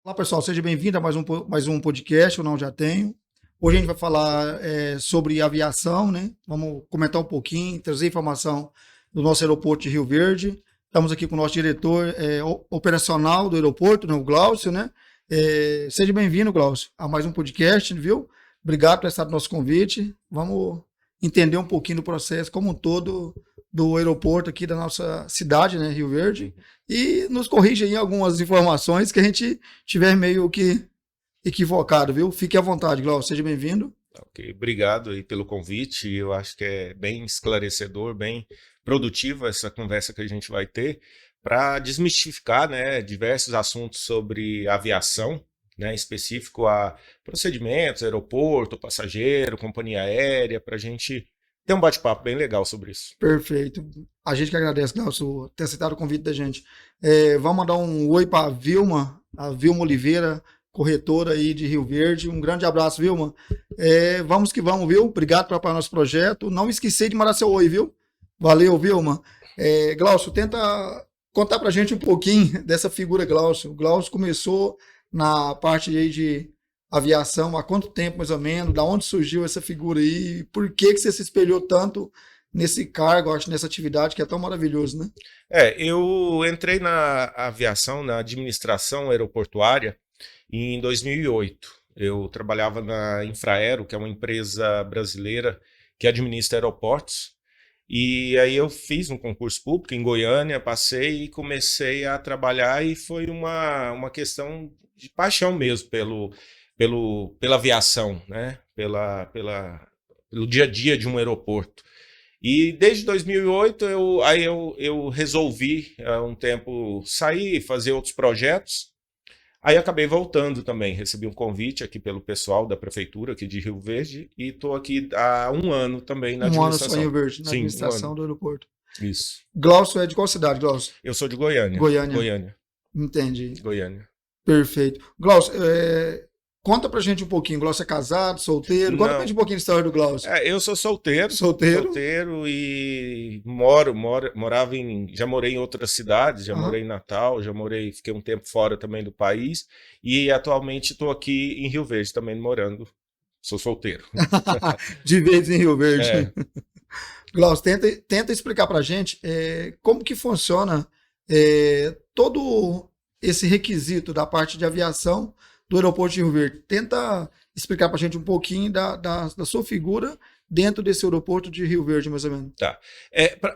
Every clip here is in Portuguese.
Olá, pessoal, seja bem-vindo a mais um podcast, eu não já tenho. Hoje a gente vai falar sobre aviação, né? Vamos comentar um pouquinho, trazer informação do nosso aeroporto de Rio Verde. Estamos aqui com o nosso diretor operacional do aeroporto, né, o Glaucio, né? Seja bem-vindo, Glaucio, a mais um podcast, viu? Obrigado por aceitar o nosso convite. Vamos entender um pouquinho do processo como um todo do aeroporto aqui da nossa cidade, né, Rio Verde, e nos corrija aí algumas informações que a gente tiver meio que equivocado, viu? Fique à vontade, Glaucio, seja bem-vindo. Ok, obrigado aí pelo convite. Eu acho que é bem esclarecedor, bem produtiva essa conversa que a gente vai ter para desmistificar, né, diversos assuntos sobre aviação, né, específico a procedimentos, aeroporto, passageiro, companhia aérea, para a gente ter um bate-papo bem legal sobre isso. Perfeito. A gente que agradece, Glaucio, ter aceitado o convite da gente. Vamos mandar um oi para a Vilma Oliveira, corretora aí de Rio Verde. Um grande abraço, Vilma. Vamos que vamos, viu? Obrigado por apoiar nosso projeto. Não esqueci de mandar seu oi, viu? Valeu, Vilma. Glaucio, tenta contar pra gente um pouquinho dessa figura Glaucio. O Glaucio começou na parte aí de aviação há quanto tempo, mais ou menos? Da onde surgiu essa figura aí? Por que você se espelhou tanto nesse cargo, acho, nessa atividade que é tão maravilhoso, né? Eu entrei na aviação, na administração aeroportuária, em 2008. Eu trabalhava na Infraero, que é uma empresa brasileira que administra aeroportos. E aí eu fiz um concurso público em Goiânia, passei e comecei a trabalhar e foi uma questão de paixão mesmo pela aviação, né? Pelo dia a dia de um aeroporto. E desde 2008 eu resolvi, há um tempo, sair, fazer outros projetos. Aí acabei voltando também, recebi um convite aqui pelo pessoal da prefeitura aqui de Rio Verde e estou aqui há um ano também na Um ano só em Rio administração. Verde, na Sim, um administração ano. do aeroporto. Isso. Glaucio é de qual cidade, Glaucio? Eu sou de Goiânia. Goiânia. Goiânia. Entendi. Goiânia. Perfeito. Glaucio, conta pra gente um pouquinho. Glaucio é casado, solteiro? Conta pra gente Não. um pouquinho da história do Glaucio. Eu sou solteiro. Solteiro? Solteiro e morava já morei em outras cidades, já Aham. morei em Natal, fiquei um tempo fora também do país e atualmente estou aqui em Rio Verde também morando. Sou solteiro. De vez em Rio Verde. É. Glaucio, tenta explicar pra gente como que funciona todo esse requisito da parte de aviação do aeroporto de Rio Verde. Tenta explicar pra gente um pouquinho da sua figura dentro desse aeroporto de Rio Verde, mais ou menos. Tá.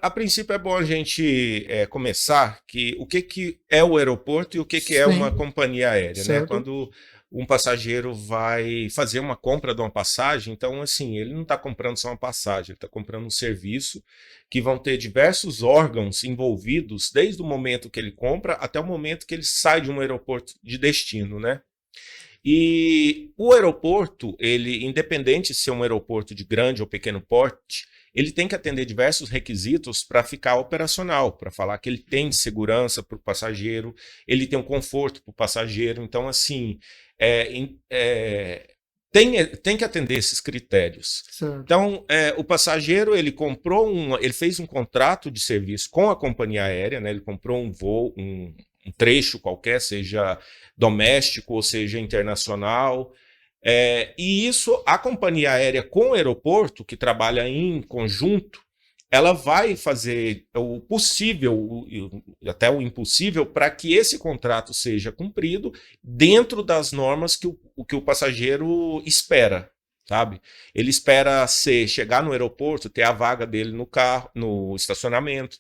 A princípio é bom a gente começar que o que é o aeroporto e o que é uma Sim, companhia aérea, né? certo. Quando um passageiro vai fazer uma compra de uma passagem, então assim, ele não está comprando só uma passagem, ele está comprando um serviço que vão ter diversos órgãos envolvidos desde o momento que ele compra até o momento que ele sai de um aeroporto de destino, né? E o aeroporto, ele, independente de ser um aeroporto de grande ou pequeno porte, ele tem que atender diversos requisitos para ficar operacional, para falar que ele tem segurança para o passageiro, ele tem um conforto para o passageiro. Então, assim, tem que atender esses critérios. Certo. Então, o passageiro ele fez um contrato de serviço com a companhia aérea, né? Ele comprou um voo, um trecho qualquer, seja doméstico ou seja internacional. E isso, a companhia aérea com o aeroporto, que trabalha em conjunto, ela vai fazer o possível, até o impossível, para que esse contrato seja cumprido dentro das normas que o passageiro espera, sabe? Ele espera chegar no aeroporto, ter a vaga dele no carro, no estacionamento.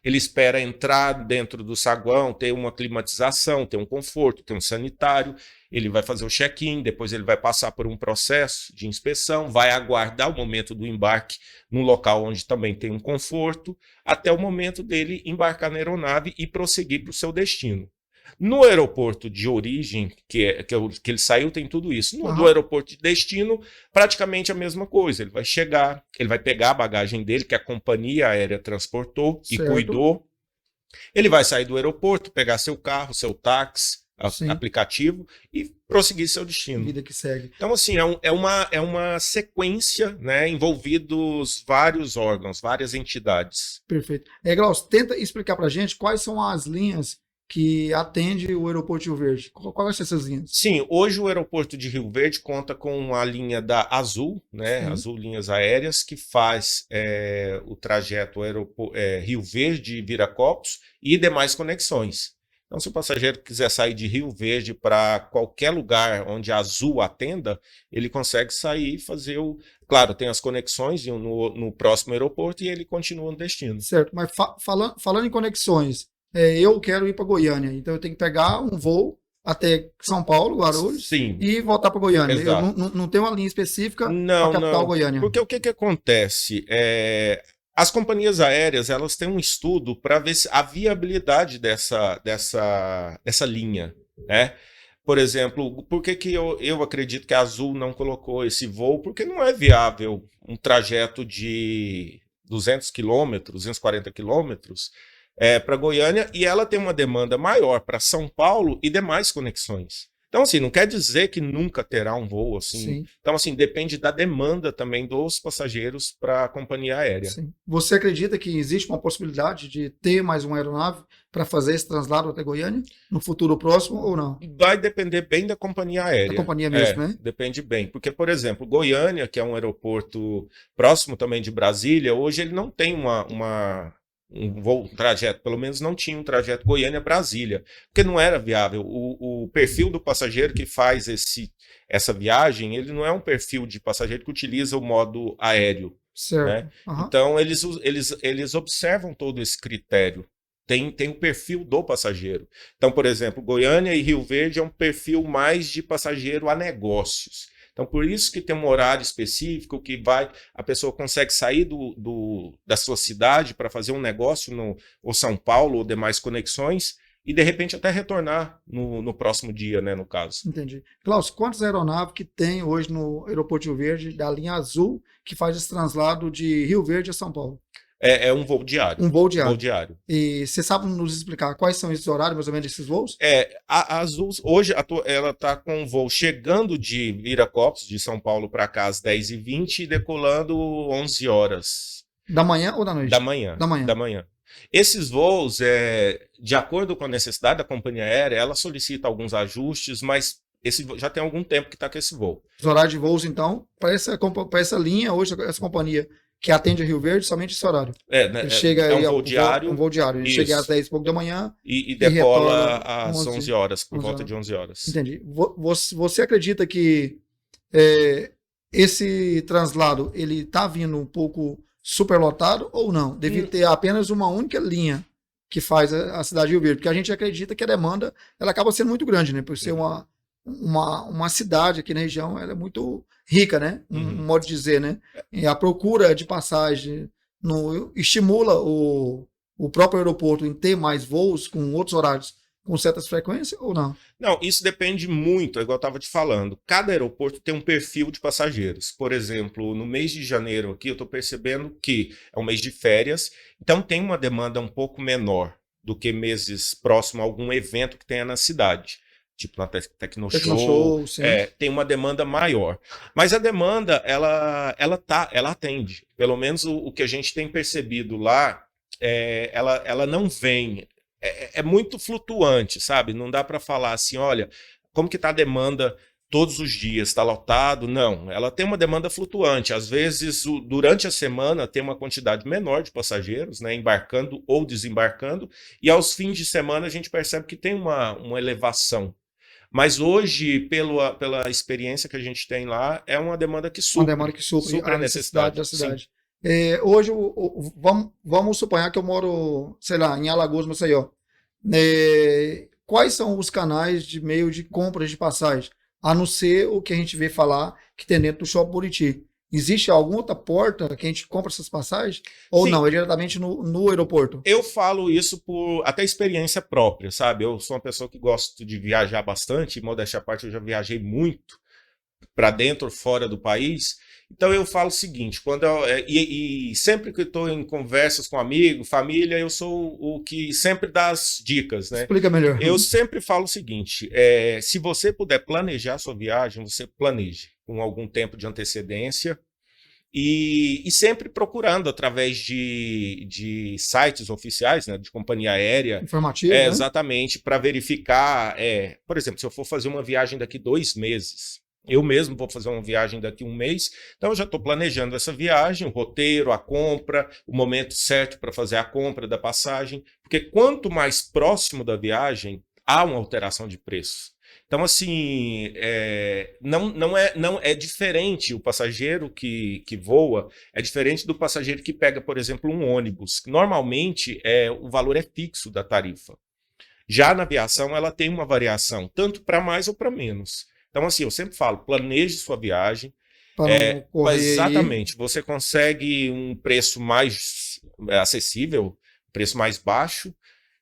Ele espera entrar dentro do saguão, ter uma climatização, ter um conforto, ter um sanitário. Ele vai fazer o check-in, depois ele vai passar por um processo de inspeção, vai aguardar o momento do embarque num local onde também tem um conforto, até o momento dele embarcar na aeronave e prosseguir para o seu destino. No aeroporto de origem, que ele saiu, tem tudo isso. Do aeroporto de destino, praticamente a mesma coisa. Ele vai chegar, ele vai pegar a bagagem dele, que a companhia aérea transportou e cuidou. Ele vai sair do aeroporto, pegar seu carro, seu táxi, aplicativo e prosseguir seu destino. Vida que segue. Então, assim, é uma sequência, né, envolvidos vários órgãos, várias entidades. Perfeito. Glaucio, tenta explicar pra gente quais são as linhas que atende o aeroporto de Rio Verde? Quais são essas linhas? Sim, hoje o aeroporto de Rio Verde conta com a linha da Azul, né? Sim. Azul Linhas Aéreas, que faz o trajeto Rio Verde e Viracopos e demais conexões. Então, se o passageiro quiser sair de Rio Verde para qualquer lugar onde a Azul atenda, ele consegue sair e fazer o. Claro, tem as conexões no próximo aeroporto e ele continua no destino. Certo, mas falando em conexões, eu quero ir para Goiânia, então eu tenho que pegar um voo até São Paulo, Guarulhos, Sim, e voltar para Goiânia. Eu exato. não tenho uma linha específica para a Não, capital não. Goiânia. Porque o que que acontece? As companhias aéreas, elas têm um estudo para ver a viabilidade dessa linha, né? Por exemplo, por que que eu acredito que a Azul não colocou esse voo? Porque não é viável um trajeto de 200 quilômetros, 240 quilômetros para Goiânia, e ela tem uma demanda maior para São Paulo e demais conexões. Então, assim, não quer dizer que nunca terá um voo assim. Sim, Então, assim, depende da demanda também dos passageiros para a companhia aérea. sim. Você acredita que existe uma possibilidade de ter mais uma aeronave para fazer esse translado até Goiânia no futuro próximo ou não? Vai depender bem da companhia Da aérea. companhia mesmo, né? Depende bem. Porque, por exemplo, Goiânia, que é um aeroporto próximo também de Brasília, hoje ele não tem um trajeto, pelo menos não tinha um trajeto Goiânia-Brasília, porque não era viável. O perfil do passageiro que faz essa viagem, ele não é um perfil de passageiro que utiliza o modo aéreo, Certo. né? Aham. Então, eles observam todo esse critério. Tem o perfil do passageiro. Então, por exemplo, Goiânia e Rio Verde é um perfil mais de passageiro a negócios. Então, por isso que tem um horário específico que a pessoa consegue sair da sua cidade para fazer um negócio ou São Paulo ou demais conexões e, de repente, até retornar no próximo dia, né, no caso. Entendi. Klaus, quantas aeronaves que tem hoje no aeroporto de Rio Verde, da linha Azul, que faz esse translado de Rio Verde a São Paulo? É um voo diário. Um voo Voo diário. diário. E você sabe nos explicar quais são esses horários, mais ou menos, desses voos? A Azul, hoje, ela está com um voo chegando de Viracopos, de São Paulo para cá, às 10h20 e decolando 11 horas Da manhã ou da noite? da manhã. Da manhã. Da manhã. Esses voos, de acordo com a necessidade da companhia aérea, ela solicita alguns ajustes, mas já tem algum tempo que está com esse voo. Os horários de voos, então, para essa linha, hoje, essa companhia que atende a Rio Verde, somente esse horário. Ele chega É aí um voo diário. Um voo diário. Ele Isso. chega às 10 e pouco da manhã E decola retorna às 11 horas, por volta de 11 horas. Entendi. Você acredita que esse translado ele está vindo um pouco superlotado ou não? Deve ter apenas uma única linha que faz a cidade de Rio Verde, porque a gente acredita que a demanda ela acaba sendo muito grande, né? Por ser uma cidade aqui na região, ela é muito rica, né? Um modo de dizer, né? E a procura de passagem estimula o próprio aeroporto em ter mais voos com outros horários com certas frequências ou não? Não, isso depende muito, igual eu estava te falando. Cada aeroporto tem um perfil de passageiros. Por exemplo, no mês de janeiro aqui, eu estou percebendo que é um mês de férias, então tem uma demanda um pouco menor do que meses próximo a algum evento que tenha na cidade. Tipo na Tecnoshow, tem uma demanda maior. Mas a demanda, ela atende. Pelo menos o que a gente tem percebido lá, ela não vem. É muito flutuante, sabe? Não dá para falar assim, olha, como que está a demanda todos os dias? Está lotado? Não, ela tem uma demanda flutuante. Às vezes, durante a semana, tem uma quantidade menor de passageiros, né, embarcando ou desembarcando, e aos fins de semana a gente percebe que tem uma elevação. Mas hoje, pela experiência que a gente tem lá, é uma demanda que supre a necessidade da cidade. Hoje, vamos suponhar que eu moro, sei lá, em Alagoas, Maceió. Quais são os canais de meio de compras de passagem? A não ser o que a gente vê falar que tem dentro do Shopping Buriti. Existe alguma outra porta que a gente compra essas passagens? Ou não? É diretamente no aeroporto? Eu falo isso por até experiência própria, sabe? Eu sou uma pessoa que gosto de viajar bastante, e modéstia à parte, eu já viajei muito para dentro ou fora do país. Então eu falo o seguinte, e sempre que estou em conversas com amigo, família, eu sou o que sempre dá as dicas, né? Explica melhor. Eu sempre falo o seguinte, se você puder planejar a sua viagem, você planeje com algum tempo de antecedência e sempre procurando através de sites oficiais, né, de companhia aérea. Informativo, né? Exatamente, para verificar, por exemplo, se eu for fazer uma viagem daqui 2 meses, eu mesmo vou fazer uma viagem daqui 1 mês, então eu já estou planejando essa viagem, o roteiro, a compra, o momento certo para fazer a compra da passagem, porque quanto mais próximo da viagem, há uma alteração de preço. Então, assim, não é diferente o passageiro que voa, é diferente do passageiro que pega, por exemplo, um ônibus. Normalmente, o valor é fixo da tarifa. Já na aviação, ela tem uma variação, tanto para mais ou para menos. Então, assim, eu sempre falo, planeje sua viagem. Para não correr Exatamente, você consegue um preço mais acessível, preço mais baixo,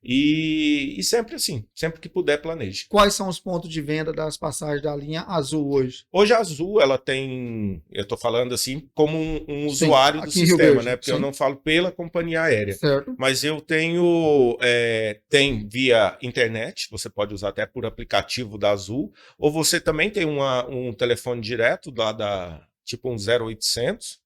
e sempre assim, sempre que puder, planeje. Quais são os pontos de venda das passagens da linha Azul hoje? Hoje a Azul, ela tem, eu estou falando assim, como um Sim, usuário do aqui em Rio sistema, Verde, né? Porque sim. eu não falo pela companhia aérea. Certo. Mas eu tem via internet, você pode usar até por aplicativo da Azul, ou você também tem um telefone direto tipo um 0800.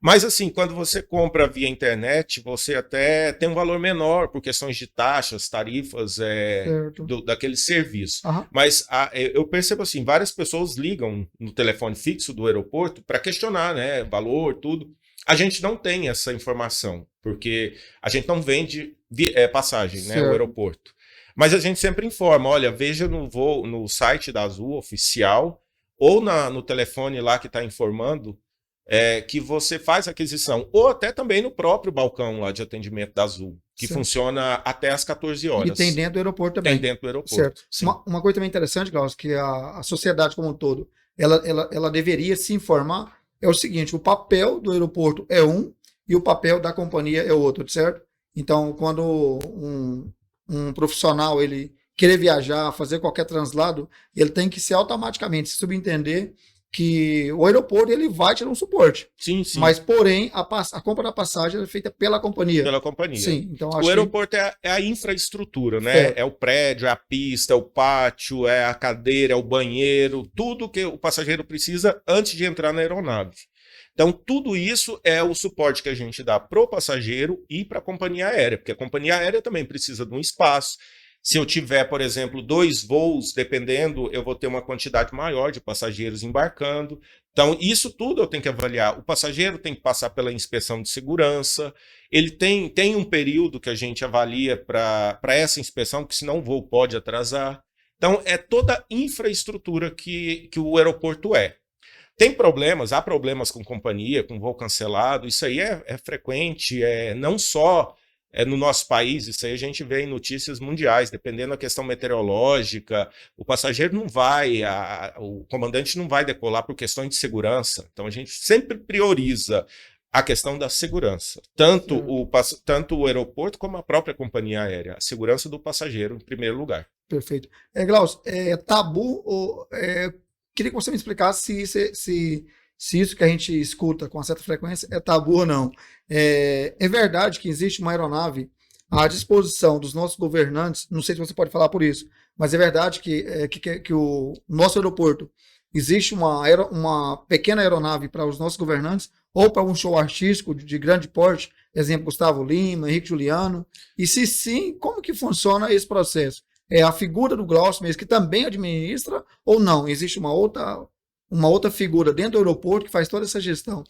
Mas assim, quando você compra via internet, você até tem um valor menor por questões de taxas, tarifas Certo. daquele serviço. Aham. Mas eu percebo assim, várias pessoas ligam no telefone fixo do aeroporto para questionar, né, valor, tudo. A gente não tem essa informação, porque a gente não vende passagem, né, o Certo. aeroporto. Mas a gente sempre informa, olha, veja no site da Azul oficial ou no telefone lá que está informando que você faz a aquisição, ou até também no próprio balcão lá de atendimento da Azul, que Certo. funciona até às 14 horas. E tem dentro do aeroporto também. Tem dentro do aeroporto. Certo. Sim. Uma coisa também interessante, Klaus, que a sociedade como um todo, ela deveria se informar, é o seguinte, o papel do aeroporto é um e o papel da companhia é outro, certo? Então, quando um profissional ele querer viajar, fazer qualquer translado, ele tem que se automaticamente subentender que o aeroporto ele vai te dar um suporte. Sim, sim. Mas, porém, a compra da passagem é feita pela companhia. Pela companhia. Sim, então o aeroporto é a infraestrutura, né? É o prédio, é a pista, é o pátio, é a cadeira, é o banheiro, tudo que o passageiro precisa antes de entrar na aeronave. Então, tudo isso é o suporte que a gente dá para o passageiro e para a companhia aérea, porque a companhia aérea também precisa de um espaço. Se eu tiver, por exemplo, 2 voos, dependendo, eu vou ter uma quantidade maior de passageiros embarcando. Então, isso tudo eu tenho que avaliar. O passageiro tem que passar pela inspeção de segurança. Ele tem um período que a gente avalia para essa inspeção, porque senão o voo pode atrasar. Então, é toda a infraestrutura que o aeroporto é. Há problemas com companhia, com voo cancelado, isso aí é frequente, não só no nosso país, isso aí a gente vê em notícias mundiais, dependendo da questão meteorológica, o passageiro não vai, o comandante não vai decolar por questões de segurança, então a gente sempre prioriza a questão da segurança, tanto o aeroporto como a própria companhia aérea, a segurança do passageiro em primeiro lugar. Perfeito. Glaucio, tabu, queria que você me explicasse se isso que a gente escuta com uma certa frequência é tabu ou não. É verdade que existe uma aeronave à disposição dos nossos governantes, não sei se você pode falar por isso, mas é verdade que o nosso aeroporto existe uma pequena aeronave para os nossos governantes ou para um show artístico de grande porte, exemplo, Gustavo Lima, Henrique Juliano, e se sim, como que funciona esse processo? É a figura do Glaucio mesmo que também administra ou não? Existe uma outra figura dentro do aeroporto que faz toda essa gestão?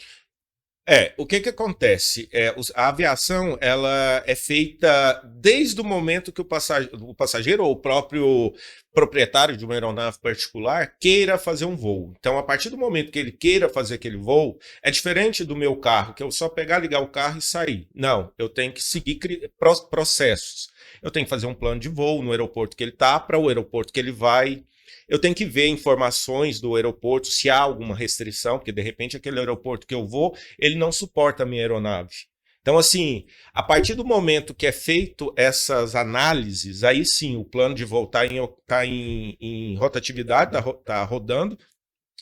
O que acontece? A aviação ela é feita desde o momento que o passageiro ou o próprio proprietário de uma aeronave particular queira fazer um voo. Então, a partir do momento que ele queira fazer aquele voo, é diferente do meu carro, que eu só pegar, ligar o carro e sair. Não, eu tenho que seguir processos. Eu tenho que fazer um plano de voo no aeroporto que ele está, para o aeroporto que ele vai. Eu tenho que ver informações do aeroporto, se há alguma restrição, porque de repente aquele aeroporto que eu vou, ele não suporta a minha aeronave. Então, assim, a partir do momento que é feito essas análises, aí sim, o plano de voo está em rotatividade, está rodando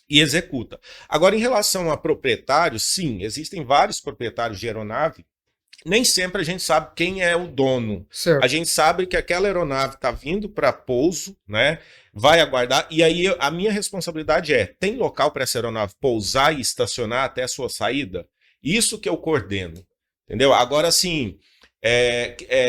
e executa. Agora, em relação a proprietários, sim, existem vários proprietários de aeronave. Nem sempre a gente sabe quem é o dono. Certo. A gente sabe que aquela aeronave está vindo para pouso, né? Vai aguardar. E aí a minha responsabilidade tem local para essa aeronave pousar e estacionar até a sua saída? Isso que eu coordeno, entendeu? Agora, assim,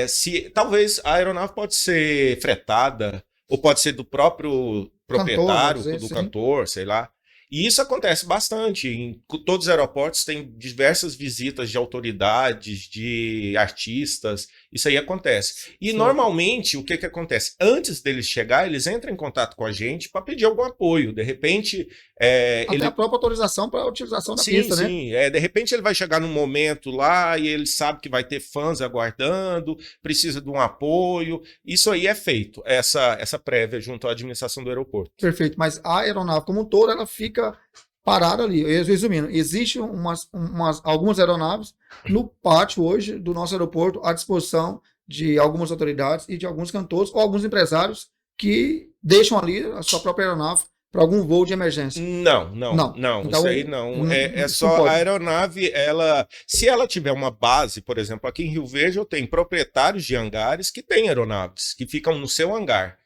se talvez a aeronave pode ser fretada, ou pode ser do próprio Cantor, vamos proprietário, dizer, do sim. cantor, sei lá. E isso acontece bastante. Em todos os aeroportos tem diversas visitas de autoridades, de artistas. Isso aí acontece. E Certo. normalmente o que acontece? Antes deles chegar, eles entram em contato com a gente para pedir algum apoio. De repente, Até a própria autorização para a utilização da sim, pista, né? sim. De repente ele vai chegar num momento lá e ele sabe que vai ter fãs aguardando, precisa de um apoio. Isso aí é feito, essa prévia junto à administração do aeroporto. Perfeito. Mas a aeronave como um todo, ela fica parada ali. Resumindo, existem algumas aeronaves no pátio hoje do nosso aeroporto à disposição de algumas autoridades e de alguns cantores ou alguns empresários que deixam ali a sua própria aeronave para algum voo de emergência. Não, não, Não. não, Então, isso aí não. É isso não só a pode. aeronave, se ela tiver uma base, por exemplo, aqui em Rio Verde eu tenho proprietários de hangares que têm aeronaves, que ficam no seu hangar,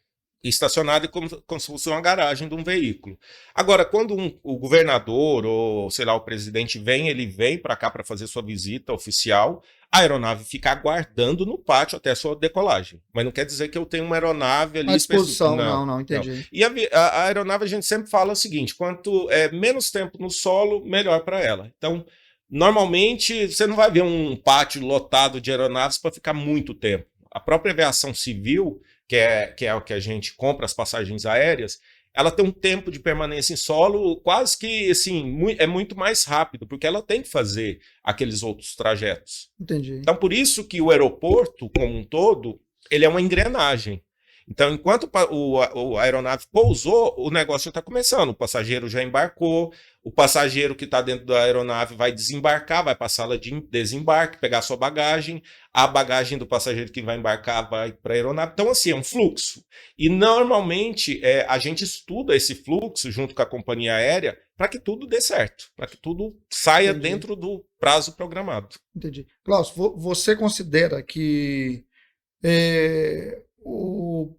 estacionado como se fosse uma garagem de um veículo. Agora, quando o governador ou, sei lá, o presidente vem, ele vem para cá para fazer sua visita oficial, a aeronave fica aguardando no pátio até a sua decolagem. Mas não quer dizer que eu tenho uma aeronave À ali específica. disposição, Não, não, não. entendi. E a aeronave a gente sempre fala o seguinte, quanto menos tempo no solo, melhor para ela. Então, normalmente, você não vai ver um pátio lotado de aeronaves para ficar muito tempo. A própria aviação civil, que é o que a gente compra as passagens aéreas, ela tem um tempo de permanência em solo quase que assim, é muito mais rápido, porque ela tem que fazer aqueles outros trajetos. Entendi. Então, por isso que o aeroporto, como um todo, ele é uma engrenagem. Então, enquanto a aeronave pousou, o negócio está começando. O passageiro já embarcou, o passageiro que está dentro da aeronave vai desembarcar, vai para a sala de desembarque, pegar sua bagagem, a bagagem do passageiro que vai embarcar vai para a aeronave. Então, assim, é um fluxo. E, normalmente, a gente estuda esse fluxo junto com a companhia aérea para que tudo dê certo, para que tudo saia Entendi. dentro do prazo programado. Entendi. Klaus, você considera que o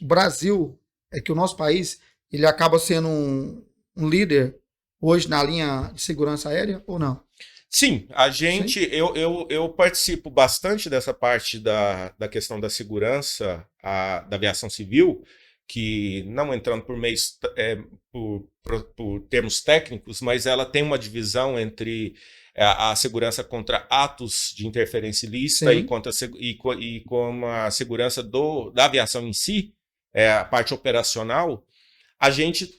Brasil, que o nosso país, ele acaba sendo um líder hoje na linha de segurança aérea ou não? Sim, eu participo bastante dessa parte da questão da segurança da aviação civil, que não entrando por termos técnicos, mas ela tem uma divisão entre a segurança contra atos de interferência ilícita Sim. e com a segurança da aviação em si, a parte operacional. A gente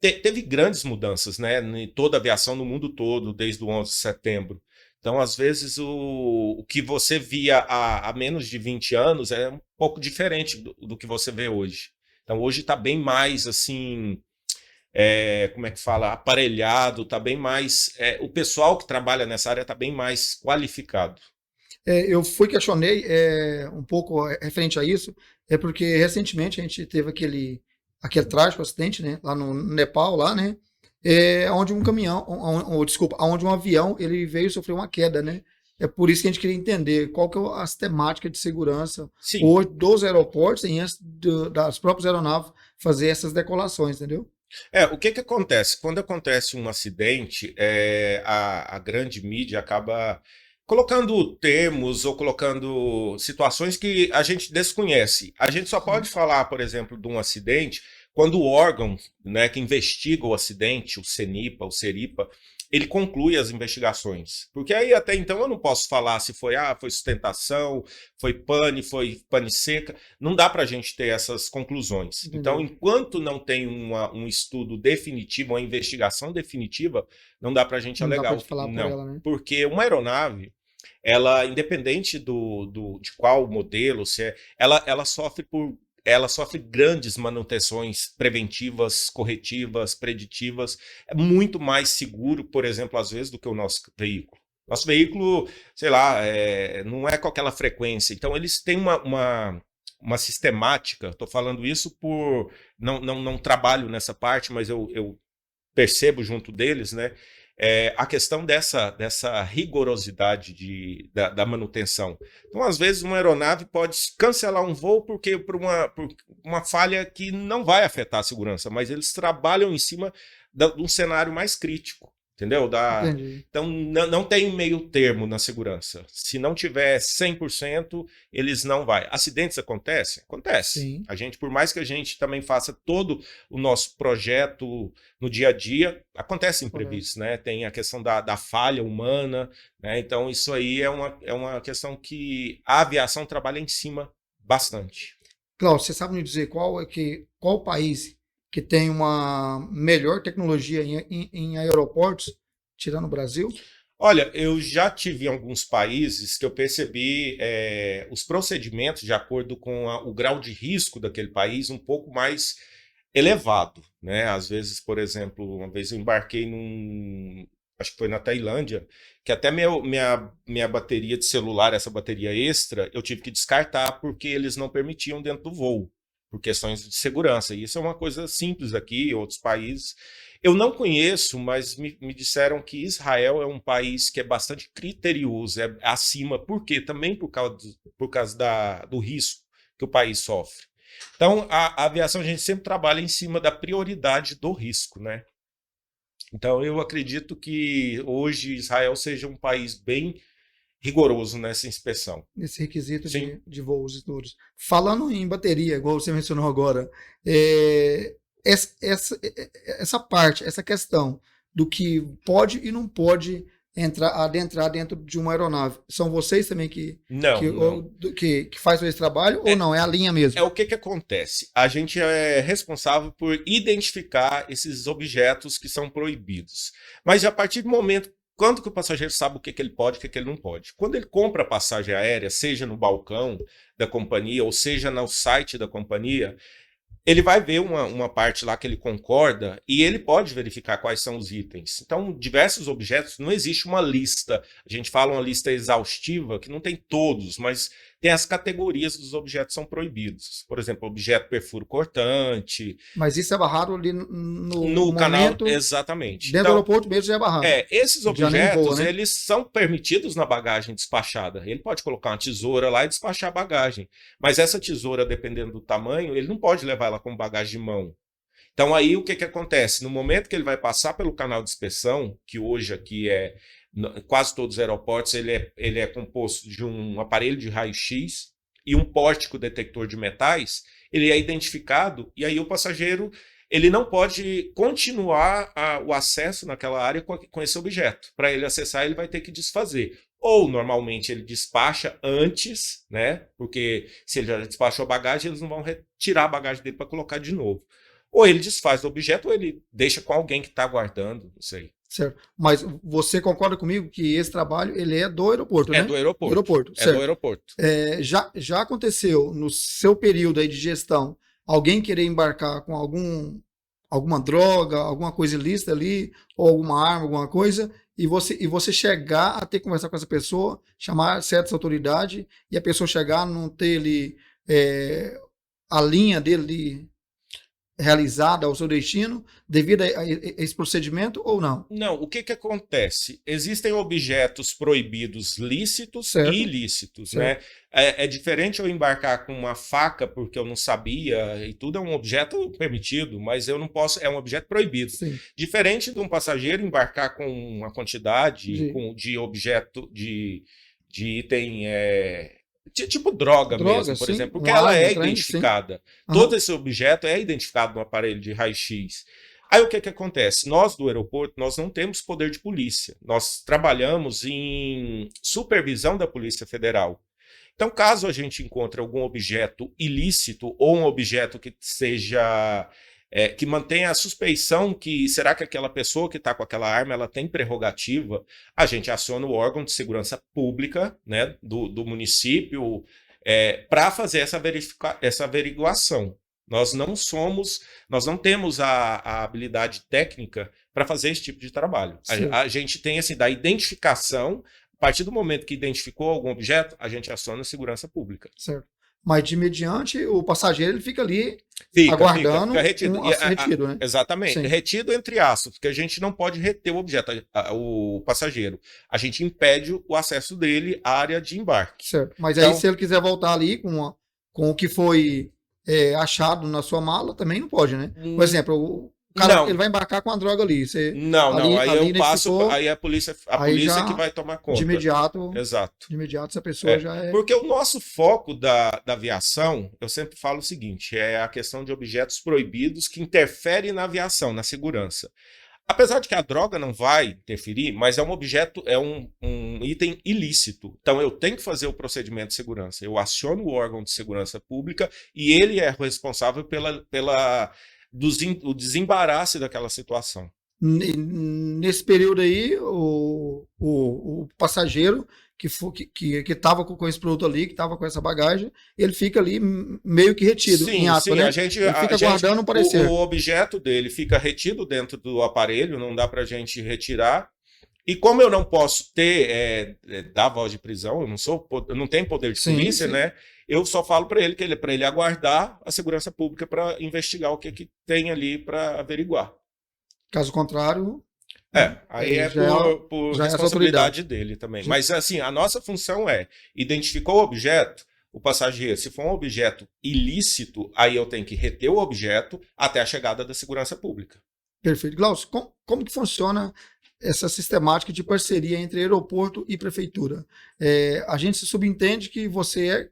teve grandes mudanças, né, em toda a aviação no mundo todo, desde o 11 de setembro. Então, às vezes, o que você via há menos de 20 anos é um pouco diferente do que você vê hoje. Então, hoje está bem mais, assim, como é que fala, aparelhado, está bem mais... o pessoal que trabalha nessa área está bem mais qualificado. Eu questionei um pouco referente a isso, porque recentemente a gente teve aquele trágico acidente, né, lá no Nepal, lá, né, onde um caminhão, onde um avião, ele veio sofrer uma queda, né. É por isso que a gente queria entender qual que é as temáticas de segurança hoje dos aeroportos e antes das próprias aeronaves fazer essas decolações, entendeu? O que acontece? Quando acontece um acidente, a grande mídia acaba colocando termos ou colocando situações que a gente desconhece. A gente só pode falar, por exemplo, de um acidente quando o órgão, né, que investiga o acidente, o CENIPA, o SERIPA, ele conclui as investigações. Porque aí até então eu não posso falar se foi sustentação, foi pane seca. Não dá para a gente ter essas conclusões. Entendi. Então, enquanto não tem um estudo definitivo, uma investigação definitiva, não dá para a gente alegar. Não dá pra falar por ela, né? Porque uma aeronave, ela, independente de qual modelo, ela sofre grandes manutenções preventivas, corretivas, preditivas. É muito mais seguro, por exemplo, às vezes, do que o nosso veículo. Nosso veículo, sei lá, não é com aquela frequência. Então, eles têm uma sistemática. Estou falando isso por... Não trabalho nessa parte, mas eu percebo junto deles, né? A questão dessa rigorosidade da manutenção. Então, às vezes, uma aeronave pode cancelar um voo por uma falha que não vai afetar a segurança, mas eles trabalham em cima de um cenário mais crítico. Entendeu? Entendi. Então, não tem meio termo na segurança. Se não tiver 100%, eles não vai. Acidentes acontecem? Acontece. Sim. A gente, por mais que a gente também faça todo o nosso projeto no dia a dia, acontece imprevistos, né? Tem a questão da falha humana, né? Então, isso aí é uma questão que a aviação trabalha em cima bastante. Cláudio, você sabe me dizer qual país que tem uma melhor tecnologia em aeroportos, tirando o Brasil? Olha, eu já tive em alguns países que eu percebi os procedimentos de acordo com o grau de risco daquele país um pouco mais elevado, né? Às vezes, por exemplo, uma vez eu embarquei acho que foi na Tailândia, que até minha bateria de celular, essa bateria extra, eu tive que descartar porque eles não permitiam dentro do voo, por questões de segurança. E isso é uma coisa simples aqui, em outros países. Eu não conheço, mas me disseram que Israel é um país que é bastante criterioso, é acima, por quê? Também por causa do risco que o país sofre. Então, a aviação a gente sempre trabalha em cima da prioridade do risco, né? Então, eu acredito que hoje Israel seja um país bem rigoroso nessa inspeção. Nesse requisito Sim. de voos e todos. Falando em bateria, igual você mencionou agora, essa parte, essa questão do que pode e não pode adentrar dentro de uma aeronave, são vocês também que fazem esse trabalho ou não? É a linha mesmo? É o que acontece. A gente é responsável por identificar esses objetos que são proibidos. Mas a partir do momento, quando que o passageiro sabe o que ele pode e o que ele não pode? Quando ele compra a passagem aérea, seja no balcão da companhia ou seja no site da companhia, ele vai ver uma parte lá que ele concorda e ele pode verificar quais são os itens. Então, diversos objetos, não existe uma lista. A gente fala uma lista exaustiva, que não tem todos, mas tem as categorias dos objetos que são proibidos. Por exemplo, objeto perfuro cortante. Mas isso é barrado ali no canal, momento, exatamente. Dentro do aeroporto mesmo já é barrado. Esses objetos, voa, né? eles são permitidos na bagagem despachada. Ele pode colocar uma tesoura lá e despachar a bagagem. Mas essa tesoura, dependendo do tamanho, ele não pode levar ela como bagagem de mão. Então aí o que acontece? No momento que ele vai passar pelo canal de inspeção, que hoje aqui quase todos os aeroportos, ele é composto de um aparelho de raio-x e um pórtico detector de metais, ele é identificado e aí o passageiro ele não pode continuar o acesso naquela área com esse objeto. Para ele acessar, ele vai ter que desfazer. Ou, normalmente, ele despacha antes, né? Porque se ele já despachou a bagagem, eles não vão retirar a bagagem dele para colocar de novo. Ou ele desfaz o objeto, ou ele deixa com alguém que está guardando, não sei. Certo. Mas você concorda comigo que esse trabalho ele é do aeroporto, né? É do aeroporto. Certo. Do aeroporto. Já aconteceu no seu período aí de gestão alguém querer embarcar com alguma droga, alguma coisa ilícita ali, ou alguma arma, alguma coisa, e você chegar a ter que conversar com essa pessoa, chamar certas autoridades, e a pessoa chegar, não ter ali a linha dele realizada ao seu destino, devido a esse procedimento, ou não? Não, o que acontece? Existem objetos proibidos lícitos Certo. e ilícitos, Certo. né? É diferente eu embarcar com uma faca porque eu não sabia e tudo é um objeto permitido, mas eu não posso, é um objeto proibido. Sim. Diferente de um passageiro embarcar com uma quantidade de objeto, de item... tipo droga mesmo, por exemplo, porque ela é identificada. Todo esse objeto é identificado no aparelho de raio-x. Aí o que acontece? Nós do aeroporto, nós não temos poder de polícia. Nós trabalhamos em supervisão da Polícia Federal. Então, caso a gente encontre algum objeto ilícito ou um objeto que seja... que mantenha a suspeição que será que aquela pessoa que está com aquela arma ela tem prerrogativa, a gente aciona o órgão de segurança pública, né, do município para fazer essa averiguação. Nós não temos a habilidade técnica para fazer esse tipo de trabalho. A gente tem assim, da identificação, a partir do momento que identificou algum objeto, a gente aciona a segurança pública. Certo. Mas de mediante, o passageiro ele fica ali aguardando fica retido. Retido, né? Exatamente. Sim. Retido entre aspas, porque a gente não pode reter o objeto, o passageiro. A gente impede o acesso dele à área de embarque. Certo. Mas então, aí se ele quiser voltar ali com o que foi achado na sua mala, também não pode, né? Por exemplo, O cara, Não. ele vai embarcar com a droga ali. Não. Aí ali eu passo, identificou, aí a polícia já, que vai tomar conta. Exato. de imediato essa pessoa já é... Porque o nosso foco da aviação, eu sempre falo o seguinte, é a questão de objetos proibidos que interferem na aviação, na segurança. Apesar de que a droga não vai interferir, mas é um objeto, é um item ilícito. Então eu tenho que fazer o procedimento de segurança. Eu aciono o órgão de segurança pública e ele é responsável o desembaraço daquela situação. Nesse período aí, o passageiro que estava com esse produto ali, que estava com essa bagagem, ele fica ali meio que retido em ato, né? Ele fica guardando um parecer. O objeto dele fica retido dentro do aparelho, não dá para a gente retirar. E como eu não posso dar voz de prisão, eu não tenho poder de polícia, né? Eu só falo para ele que para ele aguardar a segurança pública para investigar o que tem ali para averiguar. Caso contrário... aí por responsabilidade dele também. Mas assim, a nossa função identificou o objeto, o passageiro, se for um objeto ilícito, aí eu tenho que reter o objeto até a chegada da segurança pública. Perfeito. Glaucio, como que funciona essa sistemática de parceria entre aeroporto e prefeitura? A gente se subentende que você é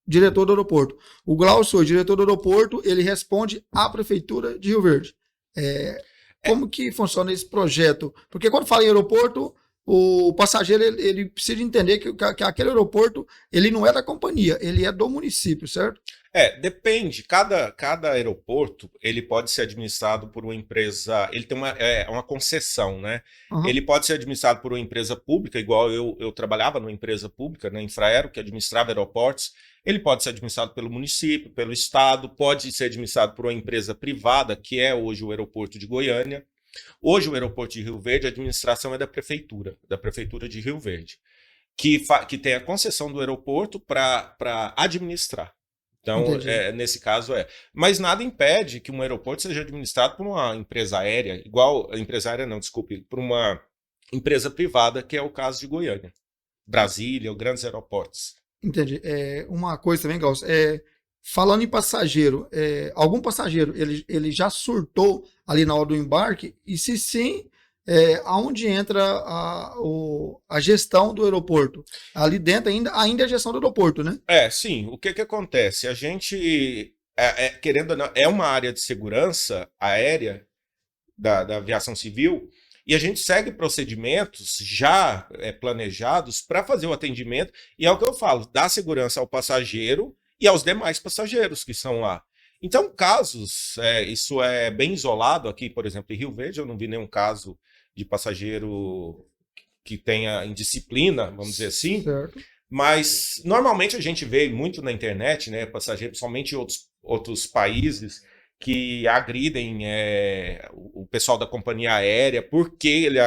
diretor do aeroporto. O Glaucio, o diretor do aeroporto, ele responde à prefeitura de Rio Verde. Como que funciona esse projeto? Porque quando fala em aeroporto, o passageiro ele precisa entender que aquele aeroporto ele não é da companhia, ele é do município, certo? Depende. Cada aeroporto ele pode ser administrado por uma empresa. Ele tem uma concessão, né? Uhum. Ele pode ser administrado por uma empresa pública, igual eu trabalhava numa empresa pública, na Infraero, que administrava aeroportos. Ele pode ser administrado pelo município, pelo estado, pode ser administrado por uma empresa privada, que é hoje o aeroporto de Goiânia. Hoje o aeroporto de Rio Verde, a administração é da prefeitura de Rio Verde, que tem a concessão do aeroporto para administrar. Então, nesse caso Mas nada impede que um aeroporto seja administrado por uma empresa aérea, por uma empresa privada, que é o caso de Goiânia, Brasília, ou grandes aeroportos. Entendi. Uma coisa também, Glaucio, falando em passageiro, algum passageiro ele já surtou ali na hora do embarque? E se sim, aonde entra a gestão do aeroporto? Ali dentro ainda é a gestão do aeroporto, né? Sim. O que acontece? A gente, querendo ou não, é uma área de segurança aérea da aviação civil, e a gente segue procedimentos já planejados para fazer o atendimento, e é o que eu falo, dar segurança ao passageiro e aos demais passageiros que são lá. Então, casos, isso é bem isolado aqui, por exemplo, em Rio Verde, eu não vi nenhum caso de passageiro que tenha indisciplina, vamos dizer assim, certo. Mas normalmente a gente vê muito na internet, né, passageiros, somente em outros países, que agridem o pessoal da companhia aérea. Por que eles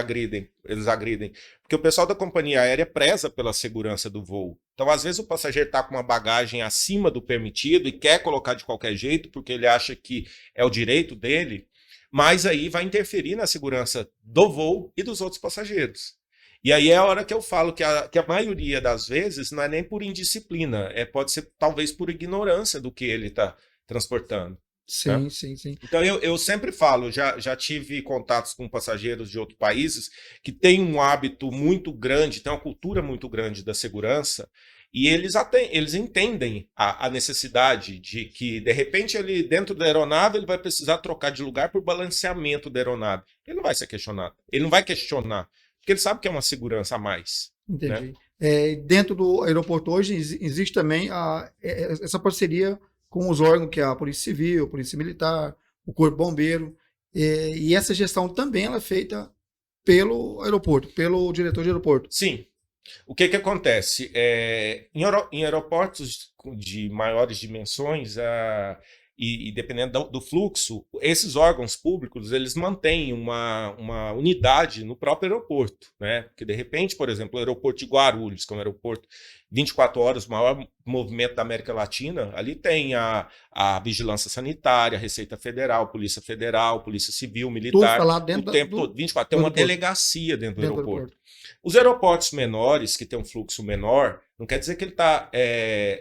agridem? Porque o pessoal da companhia aérea preza pela segurança do voo. Então, às vezes, o passageiro está com uma bagagem acima do permitido e quer colocar de qualquer jeito, porque ele acha que é o direito dele, mas aí vai interferir na segurança do voo e dos outros passageiros. E aí é a hora que eu falo que a maioria das vezes não é nem por indisciplina, pode ser talvez por ignorância do que ele está transportando. Sim, né? sim. Então eu sempre falo, já tive contatos com passageiros de outros países que têm um hábito muito grande, têm uma cultura muito grande da segurança, e eles entendem a necessidade de que, de repente, ele dentro da aeronave ele vai precisar trocar de lugar por balanceamento da aeronave. Ele não vai ser questionado, ele não vai questionar, porque ele sabe que é uma segurança a mais. Entendi. Né? Dentro do aeroporto hoje existe também essa parceria com os órgãos que é a Polícia Civil, a Polícia Militar, o Corpo Bombeiro, e essa gestão também ela é feita pelo aeroporto, pelo diretor de aeroporto. Sim. O que acontece? Em aeroportos de maiores dimensões, e dependendo do fluxo, esses órgãos públicos eles mantêm uma unidade no próprio aeroporto, né? Porque de repente, por exemplo, o aeroporto de Guarulhos, que é um aeroporto 24 horas, o maior movimento da América Latina, ali tem a Vigilância Sanitária, Receita Federal, Polícia Civil, Tudo fica Militar, lá o dentro tempo todo, 24, tem uma aeroporto. delegacia dentro do Dentro do aeroporto. aeroporto. Os aeroportos menores, que tem um fluxo menor, não quer dizer que ele está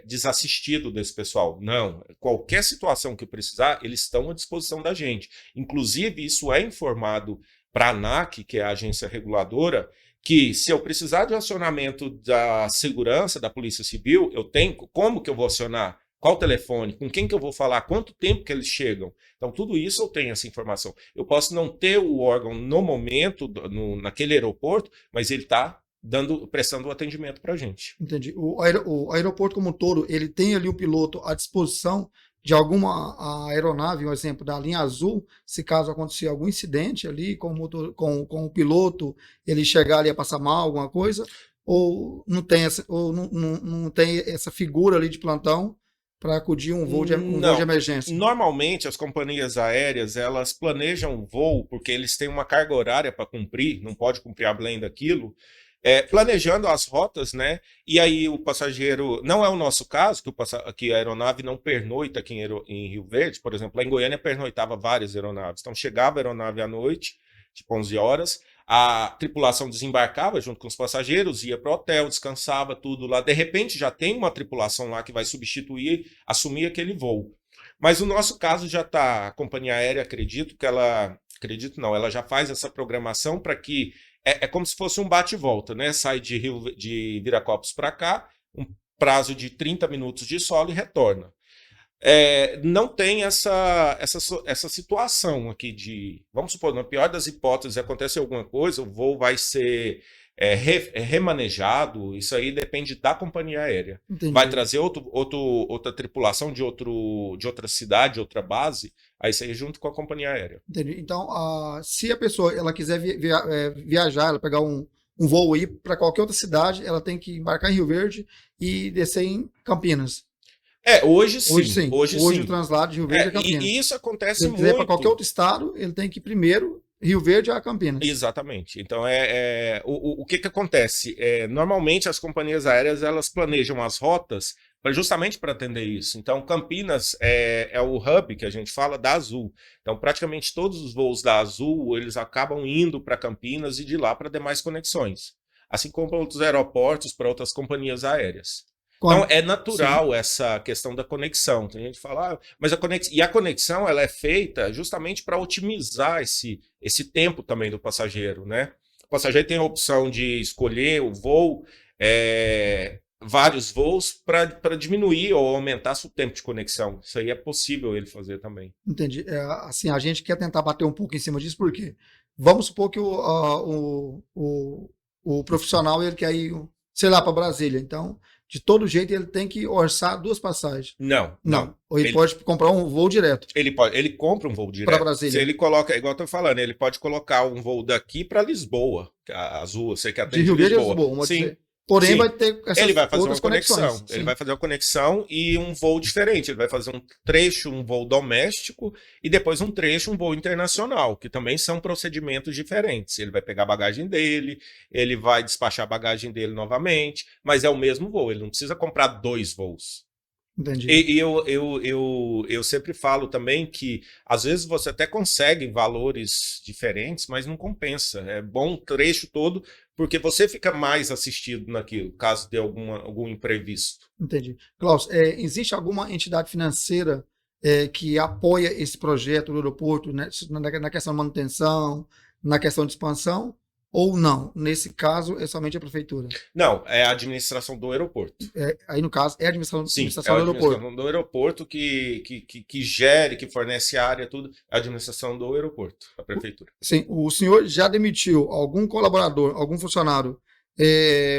desassistido desse pessoal. Não. Qualquer situação que precisar, eles estão à disposição da gente. Inclusive, isso é informado para a ANAC, que é a agência reguladora, que se eu precisar de acionamento da segurança, da Polícia Civil, eu tenho. Como que eu vou acionar? Qual telefone? Com quem que eu vou falar? Quanto tempo que eles chegam? Então, tudo isso eu tenho essa informação. Eu posso não ter o órgão no momento, naquele aeroporto, mas ele está prestando o atendimento para a gente. Entendi. O aeroporto como um todo, ele tem ali o piloto à disposição de alguma aeronave, um exemplo, da linha azul, se caso acontecer algum incidente ali com o piloto, ele chegar ali a passar mal, alguma coisa, ou não tem não tem essa figura ali de plantão para acudir um voo de emergência? Normalmente as companhias aéreas elas planejam o voo porque eles têm uma carga horária para cumprir, não pode cumprir além daquilo, planejando as rotas, né? E aí o passageiro, não é o nosso caso, que a aeronave não pernoita aqui em Rio Verde, por exemplo, lá em Goiânia pernoitava várias aeronaves, então chegava a aeronave à noite, tipo 11 horas, a tripulação desembarcava junto com os passageiros, ia para o hotel, descansava, tudo lá. De repente já tem uma tripulação lá que vai substituir, assumir aquele voo. Mas o nosso caso já está, a companhia aérea, acredito não, ela já faz essa programação para que, é como se fosse um bate e volta, né? Sai de Viracopos para cá, um prazo de 30 minutos de solo e retorna. Não tem essa situação aqui de, vamos supor, na pior das hipóteses, acontece alguma coisa, o voo vai ser remanejado, isso aí depende da companhia aérea. Entendi. Vai trazer outra tripulação de outra cidade, outra base, aí isso aí junto com a companhia aérea. Entendi. Então, se a pessoa ela quiser viajar, ela pegar um voo aí para qualquer outra cidade, ela tem que embarcar em Rio Verde e descer em Campinas. Hoje sim. Hoje o translado de Rio Verde é Campinas. E isso acontece Se ele muito. quiser para qualquer outro estado, ele tem que ir primeiro Rio Verde a Campinas. Exatamente. Então, o que acontece? Normalmente, as companhias aéreas elas planejam as rotas justamente para atender isso. Então, Campinas é o hub que a gente fala da Azul. Então, praticamente todos os voos da Azul, eles acabam indo para Campinas e de lá para demais conexões. Assim como para outros aeroportos, para outras companhias aéreas. Então, é natural Sim. essa questão da conexão. Tem gente que fala, mas a conexão ela é feita justamente para otimizar esse tempo também do passageiro, né? O passageiro tem a opção de escolher o voo, vários voos, para diminuir ou aumentar seu tempo de conexão. Isso aí é possível ele fazer também. Entendi. Assim, a gente quer tentar bater um pouco em cima disso, porque vamos supor que o profissional ele quer ir, sei lá, para Brasília. Então, de todo jeito, ele tem que orçar 2 passagens. Não. Ou ele pode comprar um voo direto. Ele compra um voo direto. Para Brasília. Se ele coloca, igual eu tô falando, ele pode colocar um voo daqui para Lisboa. A Azul, você que atende de Rio Verde Lisboa. a Lisboa. Sim. Porém, Sim. vai ter ele vai fazer uma conexão. Sim. Ele vai fazer uma conexão e um voo diferente. Ele vai fazer um trecho, um voo doméstico e depois um trecho, um voo internacional, que também são procedimentos diferentes. Ele vai pegar a bagagem dele, ele vai despachar a bagagem dele novamente, mas é o mesmo voo. Ele não precisa comprar 2 voos. Entendi. E eu sempre falo também que às vezes você até consegue valores diferentes, mas não compensa. É bom o trecho todo, porque você fica mais assistido naquilo, caso de algum imprevisto. Entendi. Klaus, existe alguma entidade financeira que apoia esse projeto do aeroporto, né, na questão de manutenção, na questão de expansão? Ou não? Nesse caso, é somente a prefeitura? Não, é a administração do aeroporto. Aí, no caso, é a administração Sim, do aeroporto. Administração do aeroporto que gere, que fornece área, tudo. É a administração do aeroporto, a prefeitura. Sim, o senhor já demitiu algum colaborador, algum funcionário,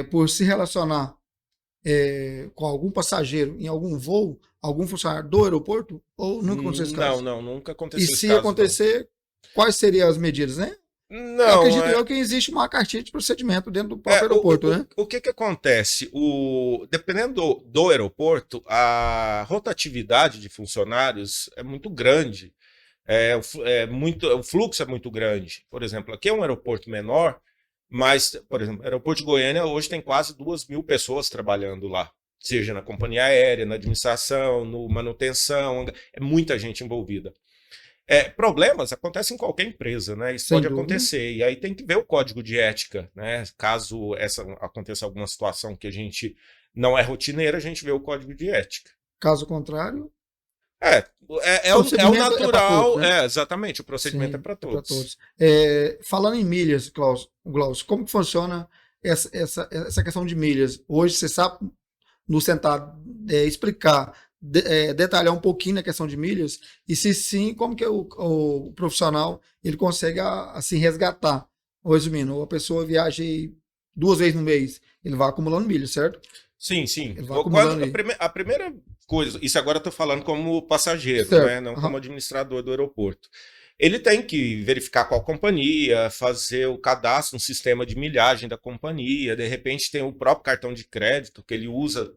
por se relacionar com algum passageiro em algum voo, algum funcionário do aeroporto? Ou nunca aconteceu esse caso? Não, nunca aconteceu esse caso. E se acontecer, não. Quais seriam as medidas, né? Não, eu acredito que existe uma cartilha de procedimento dentro do próprio aeroporto, né? O que acontece? Dependendo do aeroporto, a rotatividade de funcionários é muito grande. O fluxo é muito grande. Por exemplo, aqui é um aeroporto menor, Mas, por exemplo, o aeroporto de Goiânia hoje tem quase 2.000 pessoas trabalhando lá, seja na companhia aérea, na administração, no manutenção, é muita gente envolvida. Problemas acontecem em qualquer empresa, né? Isso Sem pode dúvida. acontecer. E aí tem que ver o código de ética, né? Caso aconteça alguma situação que a gente não é rotineira, a gente vê o código de ética. Caso contrário, o procedimento natural, todos, né? Exatamente, o procedimento Sim, é para todos. Falando em milhas, Glaucio, como que funciona essa questão de milhas? Hoje você sabe nos tentar explicar, detalhar um pouquinho na questão de milhas, e se sim, como que o profissional ele consegue assim resgatar? Resumindo, a pessoa viaja aí 2 vezes no mês, ele vai acumulando milhas, certo? Sim, sim. Ele vai acumulando aí. A primeira coisa, isso agora eu estou falando como passageiro, Certo. né? Não como administrador do aeroporto. Ele tem que verificar qual companhia, fazer o cadastro no sistema de milhagem da companhia, de repente tem o próprio cartão de crédito que ele usa,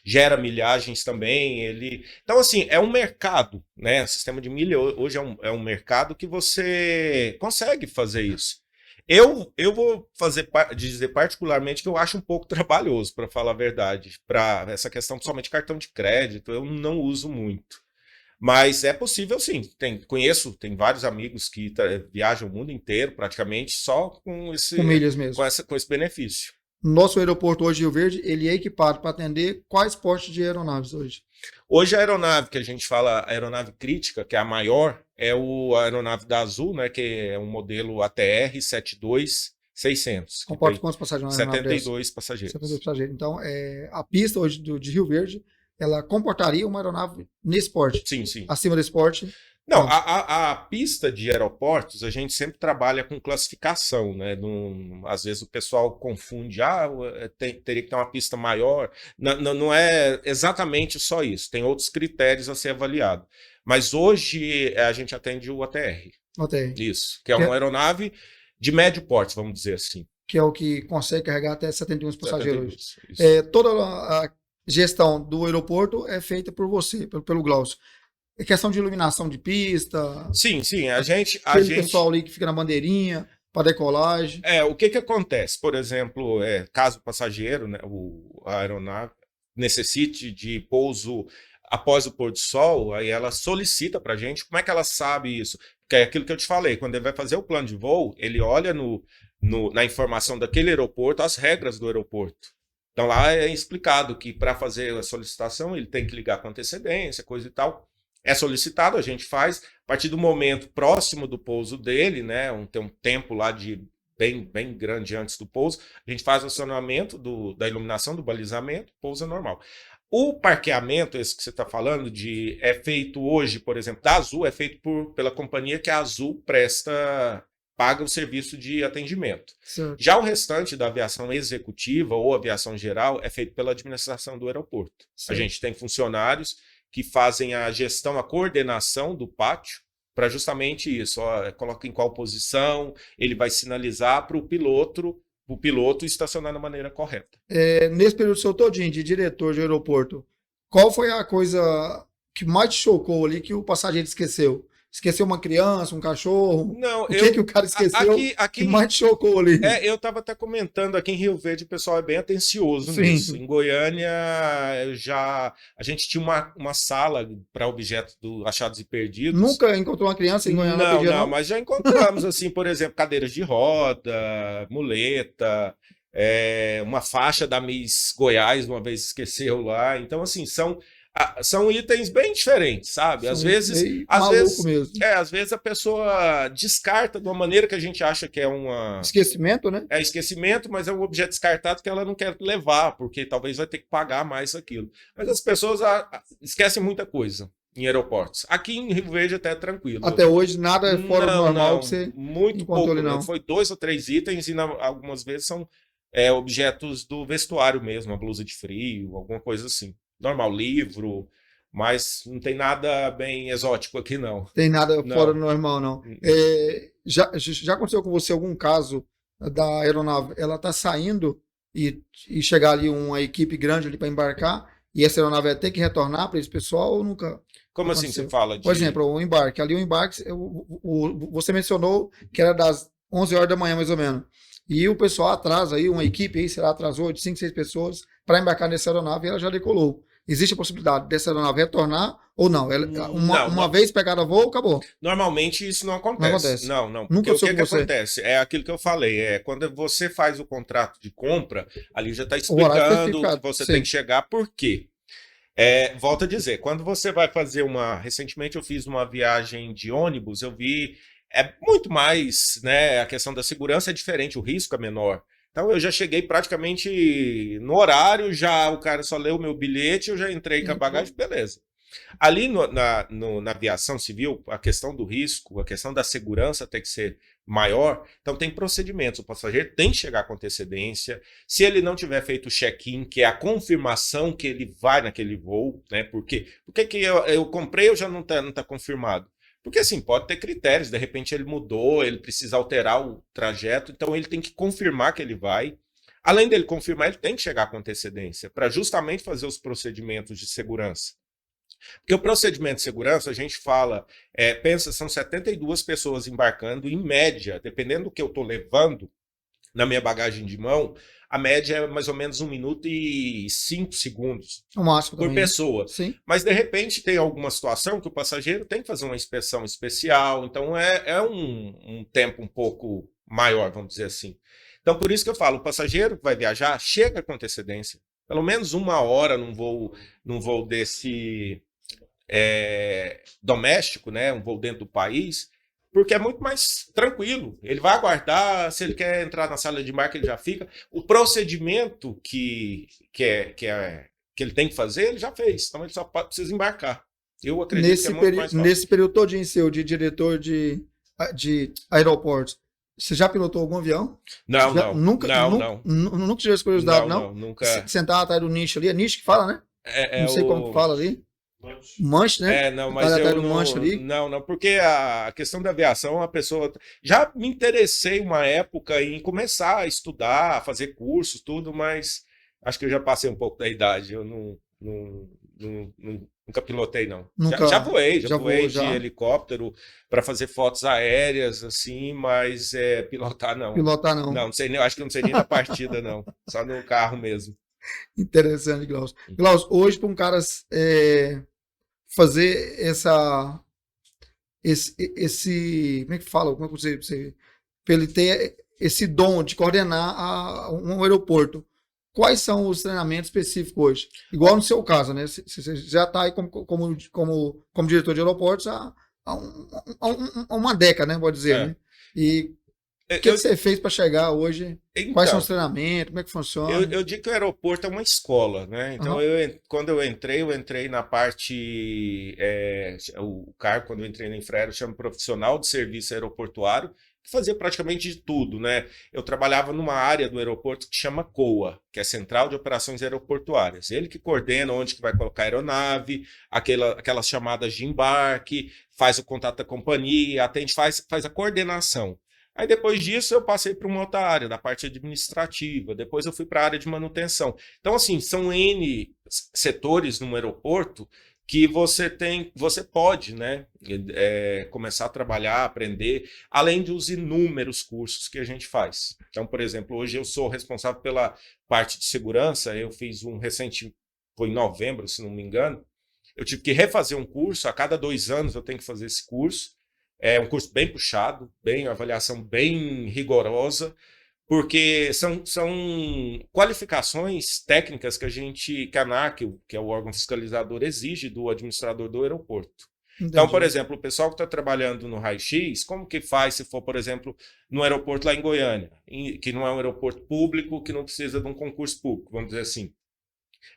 gera milhagens também. Então, assim, é um mercado, né? O sistema de milha hoje é um mercado que você consegue fazer isso. Eu vou dizer particularmente que eu acho um pouco trabalhoso, para falar a verdade, para essa questão, principalmente cartão de crédito, eu não uso muito. Mas é possível sim, tem vários amigos que viajam o mundo inteiro praticamente só com milhas mesmo. Com esse benefício. Nosso aeroporto hoje, Rio Verde, ele é equipado para atender quais portes de aeronaves hoje? Hoje a aeronave que a gente fala, a aeronave crítica, que é a maior, é a aeronave da Azul, né, que é um modelo ATR 72600. Comporta quantos passageiros? 72 passageiros. 72 passageiros. Então, a pista hoje de Rio Verde, ela comportaria uma aeronave nesse porte? Sim, sim. Acima desse porte? Não, a pista de aeroportos, a gente sempre trabalha com classificação, né? Às vezes o pessoal confunde, teria que ter uma pista maior. Não é exatamente só isso, tem outros critérios a ser avaliado. Mas hoje a gente atende o ATR. ATR. Isso, que é uma aeronave de médio porte, vamos dizer assim. Que é o que consegue carregar até 71 passageiros. 72, toda a gestão do aeroporto é feita por você, pelo Glaucio. É questão de iluminação de pista. Sim. Pessoal ali que fica na bandeirinha para decolagem. O que acontece? Por exemplo, caso o passageiro, né, a aeronave, necessite de pouso após o pôr do sol, aí ela solicita para a gente. Como é que ela sabe isso? Porque é aquilo que eu te falei, quando ele vai fazer o plano de voo, ele olha na informação daquele aeroporto as regras do aeroporto. Então lá é explicado que para fazer a solicitação ele tem que ligar com antecedência, coisa e tal. É solicitado, a gente faz, a partir do momento próximo do pouso dele, né? Tem um tempo lá de bem grande antes do pouso, a gente faz o acionamento da iluminação, do balizamento, pousa normal. O parqueamento, esse que você está falando, é feito hoje, por exemplo, da Azul, é feito pela companhia que a Azul paga o serviço de atendimento. Certo. Já o restante da aviação executiva ou aviação geral é feito pela administração do aeroporto. Certo. A gente tem funcionários que fazem a gestão, a coordenação do pátio, para justamente isso. Coloca em qual posição, ele vai sinalizar para o piloto estacionar da maneira correta. Nesse período seu todinho de diretor de aeroporto, qual foi a coisa que mais te chocou ali que o passageiro esqueceu? Esqueceu uma criança, um cachorro? Não, o que o cara esqueceu que mais te chocou ali? Eu estava até comentando, aqui em Rio Verde o pessoal é bem atencioso nisso. Em Goiânia, a gente tinha uma sala para objetos achados e perdidos. Nunca encontrou uma criança em Goiânia? Não, mas já encontramos, assim, por exemplo, cadeiras de roda, muleta, uma faixa da Miss Goiás uma vez esqueceu lá. Então, assim, são itens bem diferentes, sabe? Às vezes a pessoa descarta de uma maneira que a gente acha que é esquecimento, né? É esquecimento, mas é um objeto descartado que ela não quer levar, porque talvez vai ter que pagar mais aquilo. Mas as pessoas esquecem muita coisa em aeroportos. Aqui em Rio Verde até é tranquilo. Até hoje nada é fora do normal que você muito pouco, ali, não. Foi 2 ou 3 itens e algumas vezes são objetos do vestuário mesmo, uma blusa de frio, alguma coisa assim. Normal, livro, mas não tem nada bem exótico aqui, não. Tem nada fora do normal, não. Já aconteceu com você algum caso da aeronave, ela está saindo e chegar ali uma equipe grande ali para embarcar e essa aeronave vai ter que retornar para esse pessoal ou nunca? Como assim você fala? Por exemplo, o embarque. Ali o embarque, você mencionou que era das 11 horas da manhã, mais ou menos. E o pessoal atrasa aí, uma equipe aí, sei lá, atrasou de 5, 6 pessoas para embarcar nessa aeronave e ela já decolou. Existe a possibilidade dessa aeronave retornar ou não? Uma vez pegada a voo, acabou. Normalmente isso não acontece. Não acontece. Não. Nunca Porque o que você. acontece? É aquilo que eu falei. Quando você faz o contrato de compra, ali já está horário explicando que você sim. tem que chegar. Por quê? Volto a dizer, quando você vai fazer recentemente eu fiz uma viagem de ônibus, eu vi, muito mais, né, a questão da segurança é diferente, o risco é menor. Então eu já cheguei praticamente no horário, já o cara só leu o meu bilhete, eu já entrei com a bagagem, beleza. Ali na aviação civil, a questão do risco, a questão da segurança tem que ser maior, então tem procedimentos. O passageiro tem que chegar com antecedência. Se ele não tiver feito o check-in, que é a confirmação que ele vai naquele voo, né? Por que eu comprei, eu já não tá confirmado? Porque assim, pode ter critérios, de repente ele mudou, ele precisa alterar o trajeto, então ele tem que confirmar que ele vai. Além dele confirmar, ele tem que chegar com antecedência, para justamente fazer os procedimentos de segurança. Porque o procedimento de segurança, a gente fala, pensa, são 72 pessoas embarcando, em média, dependendo do que eu estou levando na minha bagagem de mão, a média é mais ou menos 1 minuto e 5 segundos o máximo por também. pessoa. Sim. Mas, de repente, tem alguma situação que o passageiro tem que fazer uma inspeção especial, então é um tempo um pouco maior, vamos dizer assim. Então, por isso que eu falo, o passageiro que vai viajar, chega com antecedência. Pelo menos 1 hora num voo desse doméstico, né, um voo dentro do país, porque é muito mais tranquilo. Ele vai aguardar, se ele quer entrar na sala de embarque, ele já fica. O procedimento que ele tem que fazer, ele já fez. Então ele só precisa embarcar. Eu acredito que é muito mais fácil. Nesse período todinho seu de diretor de aeroportos, você já pilotou algum avião? Não. Nunca tive essa curiosidade, não? Nunca. Sentar atrás do nicho ali, é nicho que fala, né? Não sei como que fala ali. Manche, né? Não, mas eu não, porque a questão da aviação, a pessoa... Já me interessei uma época em começar a estudar, a fazer cursos, tudo, mas acho que eu já passei um pouco da idade, eu nunca pilotei, não. Já voei de helicóptero para fazer fotos aéreas, assim, mas pilotar não. Não sei, acho que não sei nem da partida, não. Só no carro mesmo. Interessante, Glaucio. Glaucio, hoje para um cara fazer esse como é que fala? Como é que você para ele ter esse dom de coordenar um aeroporto, quais são os treinamentos específicos hoje? Igual no seu caso, né? Você já está aí como diretor de aeroportos há uma década, né? Pode dizer, né? E o que você fez para chegar hoje? Então, quais são os treinamentos? Como é que funciona? Eu digo que o aeroporto é uma escola, né? Então, quando eu entrei na parte... o cargo, quando eu entrei na Infraero, chama profissional de serviço aeroportuário, que fazia praticamente de tudo, né? Eu trabalhava numa área do aeroporto que chama COA, que é Central de Operações Aeroportuárias. Ele que coordena onde que vai colocar a aeronave, aquelas chamadas de embarque, faz o contato da companhia, atende, faz a coordenação. Aí depois disso eu passei para uma outra área, da parte administrativa, depois eu fui para a área de manutenção. Então assim, são N setores no aeroporto que você pode, né, começar a trabalhar, aprender, além dos inúmeros cursos que a gente faz. Então, por exemplo, hoje eu sou responsável pela parte de segurança, eu fiz foi em novembro, se não me engano, eu tive que refazer um curso, a cada 2 anos eu tenho que fazer esse curso. É um curso bem puxado, avaliação bem rigorosa, porque são qualificações técnicas que a ANAC, que é o órgão fiscalizador, exige do administrador do aeroporto. Entendi. Então, por exemplo, o pessoal que está trabalhando no raio-x, como que faz se for, por exemplo, no aeroporto lá em Goiânia, que não é um aeroporto público, que não precisa de um concurso público, vamos dizer assim.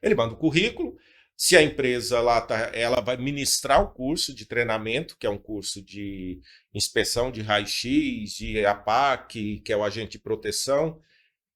Ele manda o currículo. Se a empresa ela vai ministrar o curso de treinamento, que é um curso de inspeção de raio-x, de APAC, que é o agente de proteção,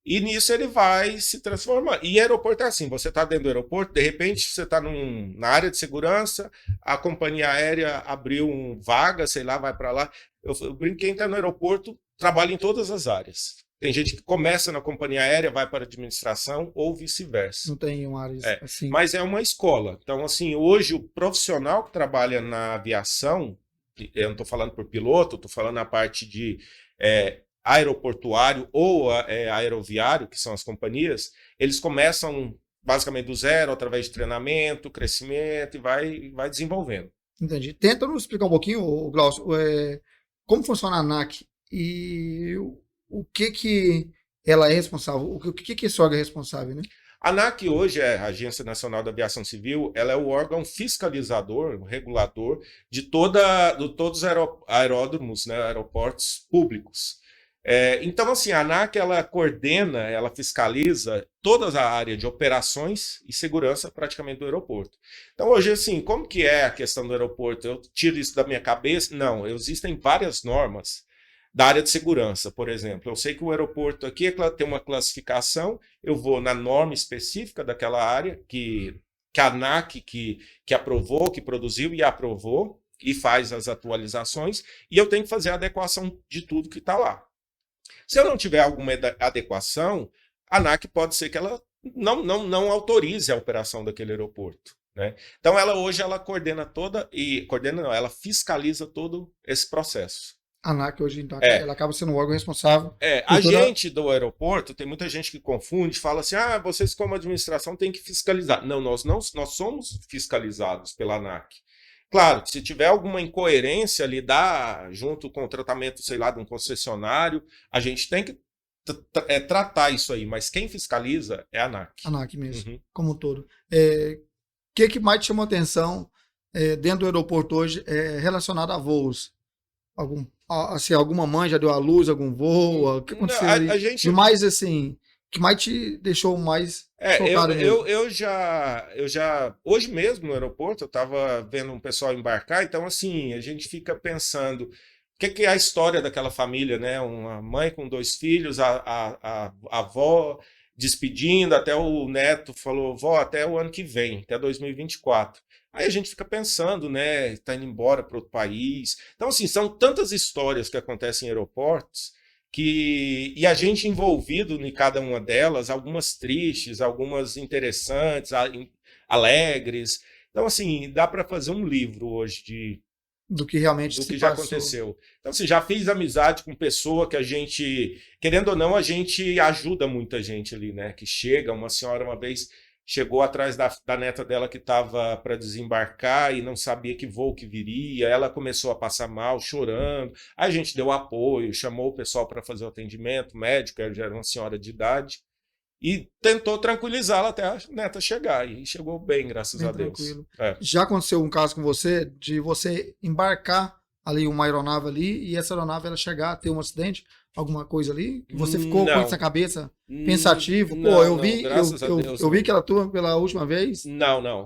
e nisso ele vai se transformar. E aeroporto é assim, você está dentro do aeroporto, de repente você está na área de segurança, a companhia aérea abriu vaga, sei lá, vai para lá. Eu brinco, quem está no aeroporto trabalha em todas as áreas. Tem gente que começa na companhia aérea, vai para a administração ou vice-versa. Não tem uma área assim. Mas é uma escola. Então, assim, hoje o profissional que trabalha na aviação, eu não estou falando por piloto, estou falando na parte de aeroportuário ou aeroviário, que são as companhias, eles começam basicamente do zero, através de treinamento, crescimento, e vai desenvolvendo. Entendi. Tenta nos explicar um pouquinho, Glaucio, como funciona a ANAC e o que ela é responsável, o que esse órgão é responsável, né? A ANAC hoje, a Agência Nacional da Aviação Civil, ela é o órgão fiscalizador, o regulador de todos os aeródromos, né, aeroportos públicos. Então, assim, a ANAC, ela coordena, ela fiscaliza toda a área de operações e segurança praticamente do aeroporto. Então, hoje, assim, como que é a questão do aeroporto? Eu tiro isso da minha cabeça? Não, existem várias normas da área de segurança, por exemplo. Eu sei que o aeroporto aqui tem uma classificação, eu vou na norma específica daquela área, que a ANAC que aprovou, que produziu e aprovou, e faz as atualizações, e eu tenho que fazer a adequação de tudo que está lá. Se eu não tiver alguma adequação, a ANAC pode ser que ela não autorize a operação daquele aeroporto, né? Então, hoje ela coordena ela fiscaliza todo esse processo. A ANAC hoje, então, ela acaba sendo o órgão responsável. A gente do aeroporto, tem muita gente que confunde, fala assim, vocês como administração têm que fiscalizar. Não, nós somos fiscalizados pela ANAC. Claro, que se tiver alguma incoerência ali, junto com o tratamento, sei lá, de um concessionário, a gente tem que tratar isso aí, mas quem fiscaliza é a ANAC. A ANAC mesmo, como um todo. O que mais te chamou a atenção dentro do aeroporto hoje relacionado a voos? Alguma mãe já deu à luz, algum voo? O que aconteceu ali? De mais, assim, que mais te deixou mais chocado mesmo? Eu já, hoje mesmo no aeroporto, eu estava vendo um pessoal embarcar, então assim, a gente fica pensando, o que é a história daquela família, né? Uma mãe com 2 filhos, a avó despedindo, até o neto falou, vó, até o ano que vem, até 2024. Aí a gente fica pensando, né, tá indo embora para outro país. Então, assim, são tantas histórias que acontecem em aeroportos e a gente envolvido em cada uma delas, algumas tristes, algumas interessantes, alegres. Então, assim, dá para fazer um livro hoje do que realmente do que já aconteceu. Então, assim, já fiz amizade com pessoa que a gente, querendo ou não, a gente ajuda muita gente ali, né? Que chega, uma senhora uma vez chegou atrás da neta dela que estava para desembarcar e não sabia que voo que viria, ela começou a passar mal, chorando, aí a gente deu apoio, chamou o pessoal para fazer o atendimento médico, ela já era uma senhora de idade, e tentou tranquilizá-la até a neta chegar, e chegou bem, graças a Deus. Tranquilo. Já aconteceu um caso com você, de você embarcar ali uma aeronave ali, e essa aeronave ela chegar a ter um acidente, alguma coisa ali, que você ficou com essa cabeça pensativo? Pô, eu vi que ela atua pela última vez.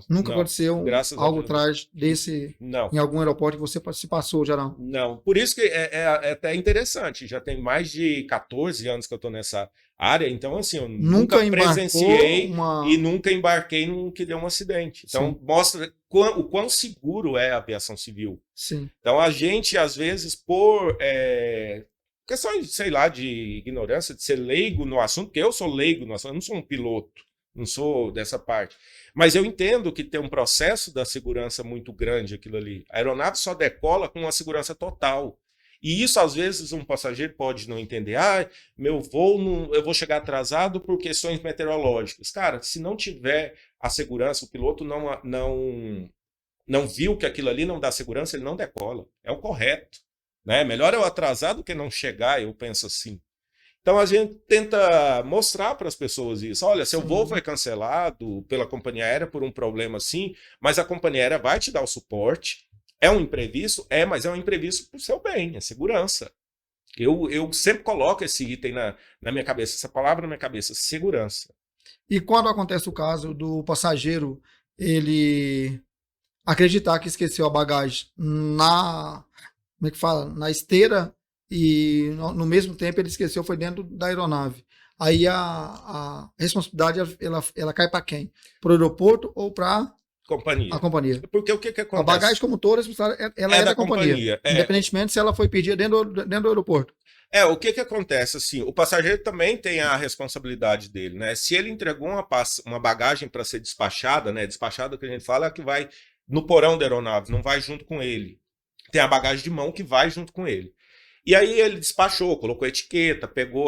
Nunca aconteceu algo atrás desse em algum aeroporto que você se passou, já não? Não, por isso que é até interessante, já tem mais de 14 anos que eu estou nessa área, então assim, eu nunca presenciei e nunca embarquei no que deu um acidente. Então mostra o quão seguro é a aviação civil. Sim. Então a gente, às vezes, por questões, sei lá, de ignorância, de ser leigo no assunto, porque eu sou leigo no assunto, eu não sou um piloto, não sou dessa parte. Mas eu entendo que tem um processo da segurança muito grande aquilo ali. A aeronave só decola com uma segurança total. E isso, às vezes, um passageiro pode não entender. Meu voo, eu vou chegar atrasado por questões meteorológicas. Cara, se não tiver a segurança, o piloto não viu que aquilo ali não dá segurança, ele não decola. É o correto. Né? Melhor eu atrasar do que não chegar, eu penso assim. Então a gente tenta mostrar para as pessoas isso. Olha, seu voo foi cancelado pela companhia aérea por um problema assim, mas a companhia aérea vai te dar o suporte. É um imprevisto? Mas é um imprevisto para o seu bem, é segurança. Eu sempre coloco esse item na minha cabeça, essa palavra na minha cabeça, segurança. E quando acontece o caso do passageiro, ele acreditar que esqueceu a bagagem como é que fala? Na esteira, e no mesmo tempo ele esqueceu, foi dentro da aeronave. Aí a responsabilidade ela cai para quem? Para o aeroporto ou para a companhia? Porque o que acontece? A bagagem, como toda, ela é da companhia. Independentemente se ela foi pedida dentro do aeroporto. O que acontece? Assim, o passageiro também tem a responsabilidade dele, né? Se ele entregou uma bagagem para ser despachada, né? Despachada, que a gente fala, é que vai no porão da aeronave, não vai junto com ele. Tem a bagagem de mão que vai junto com ele. E aí ele despachou, colocou etiqueta, pegou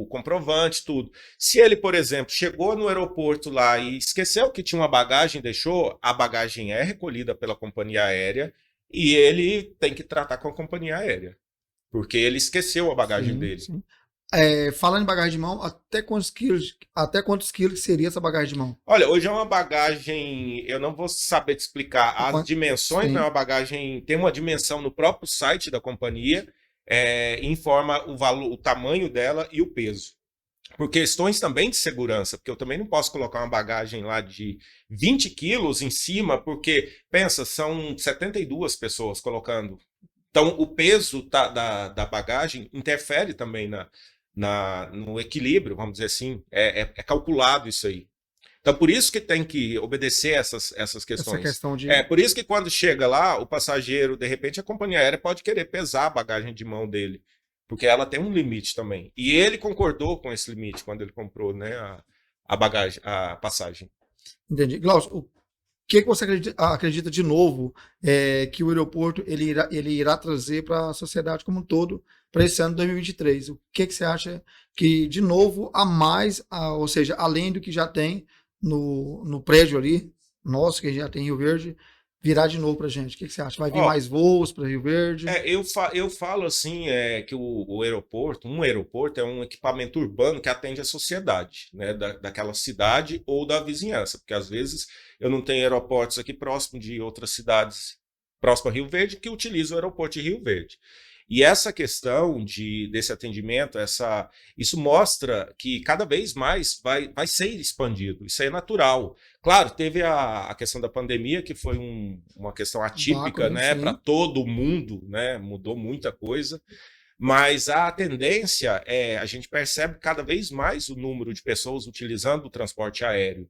o comprovante, tudo. Se ele, por exemplo, chegou no aeroporto lá e esqueceu que tinha uma bagagem, deixou, a bagagem é recolhida pela companhia aérea e ele tem que tratar com a companhia aérea, porque ele esqueceu a bagagem Sim, dele. sim. Falando em bagagem de mão, até quantos quilos seria essa bagagem de mão? Olha, hoje é uma bagagem, eu não vou saber te explicar as dimensões, né? Sim, Uma bagagem tem uma dimensão no próprio site da companhia, informa o valor, o tamanho dela e o peso. Por questões também de segurança, porque eu também não posso colocar uma bagagem lá de 20 quilos em cima, porque, pensa, são 72 pessoas colocando. Então, o peso da bagagem interfere também no equilíbrio, vamos dizer assim. É calculado isso aí. Então, por isso que tem que obedecer essas essa questões. questão de. É, por isso que quando chega lá, o passageiro, de repente, a companhia aérea pode querer pesar a bagagem de mão dele, porque ela tem um limite também. E ele concordou com esse limite quando ele comprou, né, a bagagem, a passagem. Entendi. Glaucio, o que você acredita de novo que o aeroporto ele irá trazer para a sociedade como um todo para esse ano de 2023? O que você acha que, de novo, a mais, ou seja, além do que já tem no prédio ali, nosso, que já tem em Rio Verde, virá de novo para a gente? O que você acha? Vai vir Ó, mais voos para Rio Verde? eu falo assim, que o aeroporto, um aeroporto é um equipamento urbano que atende a sociedade, né, daquela cidade ou da vizinhança, porque às vezes eu não tenho aeroportos aqui próximo de outras cidades próximo a Rio Verde que utilizam o aeroporto de Rio Verde. E essa questão desse atendimento, isso mostra que cada vez mais vai ser expandido. Isso aí é natural. Claro, teve a questão da pandemia, que foi uma questão Vácuo, atípica, né? né, para Sim, todo mundo, né, mudou muita coisa. Mas a tendência a gente percebe cada vez mais o número de pessoas utilizando o transporte aéreo.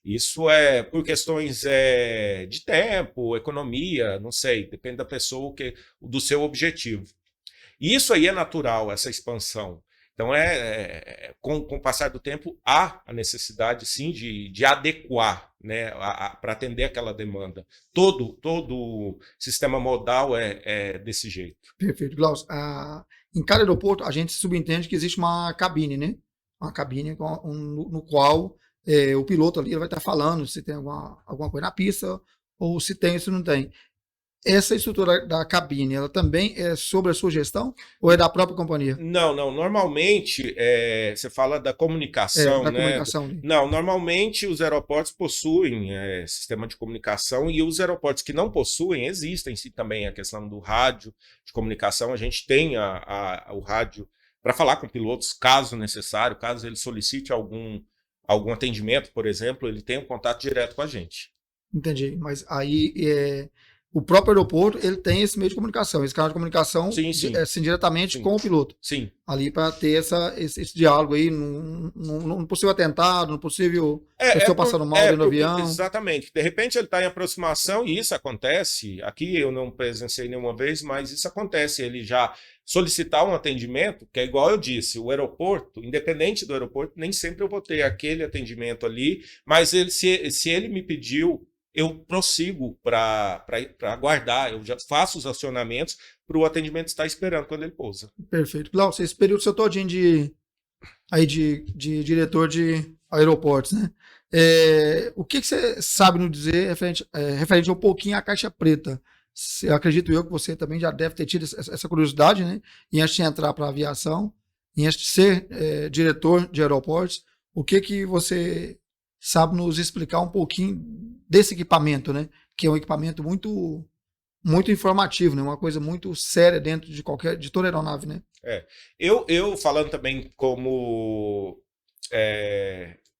Isso é por questões de tempo, economia, não sei, depende da pessoa, do seu objetivo. E isso aí é natural, essa expansão. Então, com o passar do tempo, há a necessidade, sim, de adequar, né, para atender aquela demanda. Todo sistema modal é desse jeito. perfeito. Glaucio, em cada aeroporto, a gente subentende que existe uma cabine, né? Uma cabine no qual o piloto ali ele vai estar falando se tem alguma coisa na pista ou se tem ou se não tem. Essa estrutura da cabine, ela também é sobre a sua gestão ou é da própria companhia? Não, não. Normalmente, você fala da comunicação, Da né? comunicação ali. Não, normalmente os aeroportos possuem sistema de comunicação e os aeroportos que não possuem, existem sim também a questão do rádio de comunicação. A gente tem o rádio para falar com pilotos, caso necessário, caso ele solicite algum atendimento, por exemplo, ele tem um contato direto com a gente. Entendi. Mas aí o próprio aeroporto ele tem esse meio de comunicação, esse canal de comunicação Sim, sim, assim, diretamente sim, com o piloto. sim. Ali para ter esse diálogo aí, num possível atentado, num possível pessoa passando mal dentro do avião. Exatamente. De repente ele está em aproximação e isso acontece. Aqui eu não presenciei nenhuma vez, mas isso acontece. Ele já solicitar um atendimento, que é igual eu disse, o aeroporto, independente do aeroporto, nem sempre eu vou ter aquele atendimento ali, mas se ele me pediu, eu prossigo para aguardar, eu já faço os acionamentos para o atendimento estar esperando quando ele pousa. Perfeito. Glaucio, esse período seu todinho de diretor de aeroportos, né? O que você sabe nos dizer referente um pouquinho à caixa preta? Acredito eu que você também já deve ter tido essa curiosidade, né? E antes de entrar para a aviação, e antes de ser diretor de aeroportos, o que você sabe nos explicar um pouquinho desse equipamento, né? Que é um equipamento muito muito informativo, né? Uma coisa muito séria dentro de toda aeronave, né? Eu falando também como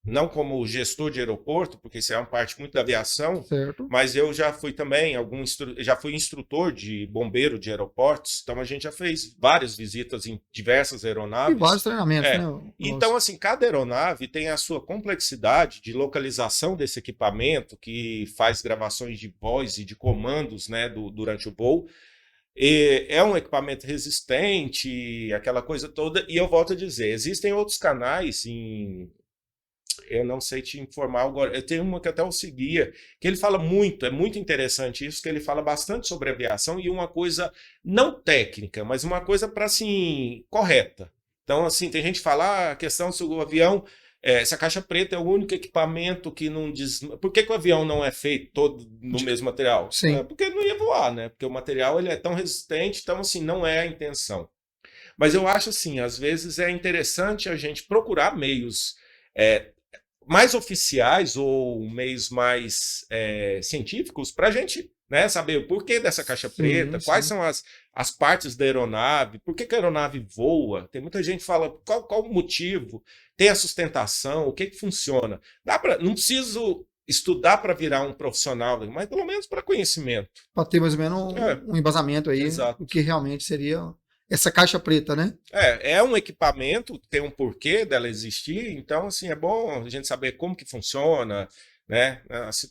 não como gestor de aeroporto, porque isso é uma parte muito da aviação, Certo. mas eu já fui também já fui instrutor de bombeiro de aeroportos, então a gente já fez várias visitas em diversas E aeronaves. vários treinamentos, né? Então, assim, cada aeronave tem a sua complexidade de localização desse equipamento, que faz gravações de voz e de comandos, né, durante o voo. É um equipamento resistente, aquela coisa toda, e eu volto a dizer, existem outros canais Eu não sei te informar agora. Eu tenho uma que até eu seguia, que ele fala muito, é muito interessante isso, que ele fala bastante sobre aviação e uma coisa não técnica, mas uma coisa para assim, correta. Então, assim, tem gente que fala, a questão se o avião, se a caixa preta é o único equipamento que não diz. Por que o avião não é feito todo no mesmo material? Sim. Porque não ia voar, né? Porque o material ele é tão resistente, então, assim, não é a intenção. Mas eu acho assim, às vezes é interessante a gente procurar meios é, mais oficiais ou meios mais científicos para a gente, né, saber o porquê dessa caixa preta, quais são as partes da aeronave, por que a aeronave voa. Tem muita gente que fala qual o motivo, tem a sustentação, o que funciona. Não preciso estudar para virar um profissional, mas pelo menos para conhecimento. Para ter mais ou menos um embasamento aí, exato. O que realmente seria essa caixa preta, né? É um equipamento, tem um porquê dela existir, então, assim, é bom a gente saber como que funciona, né?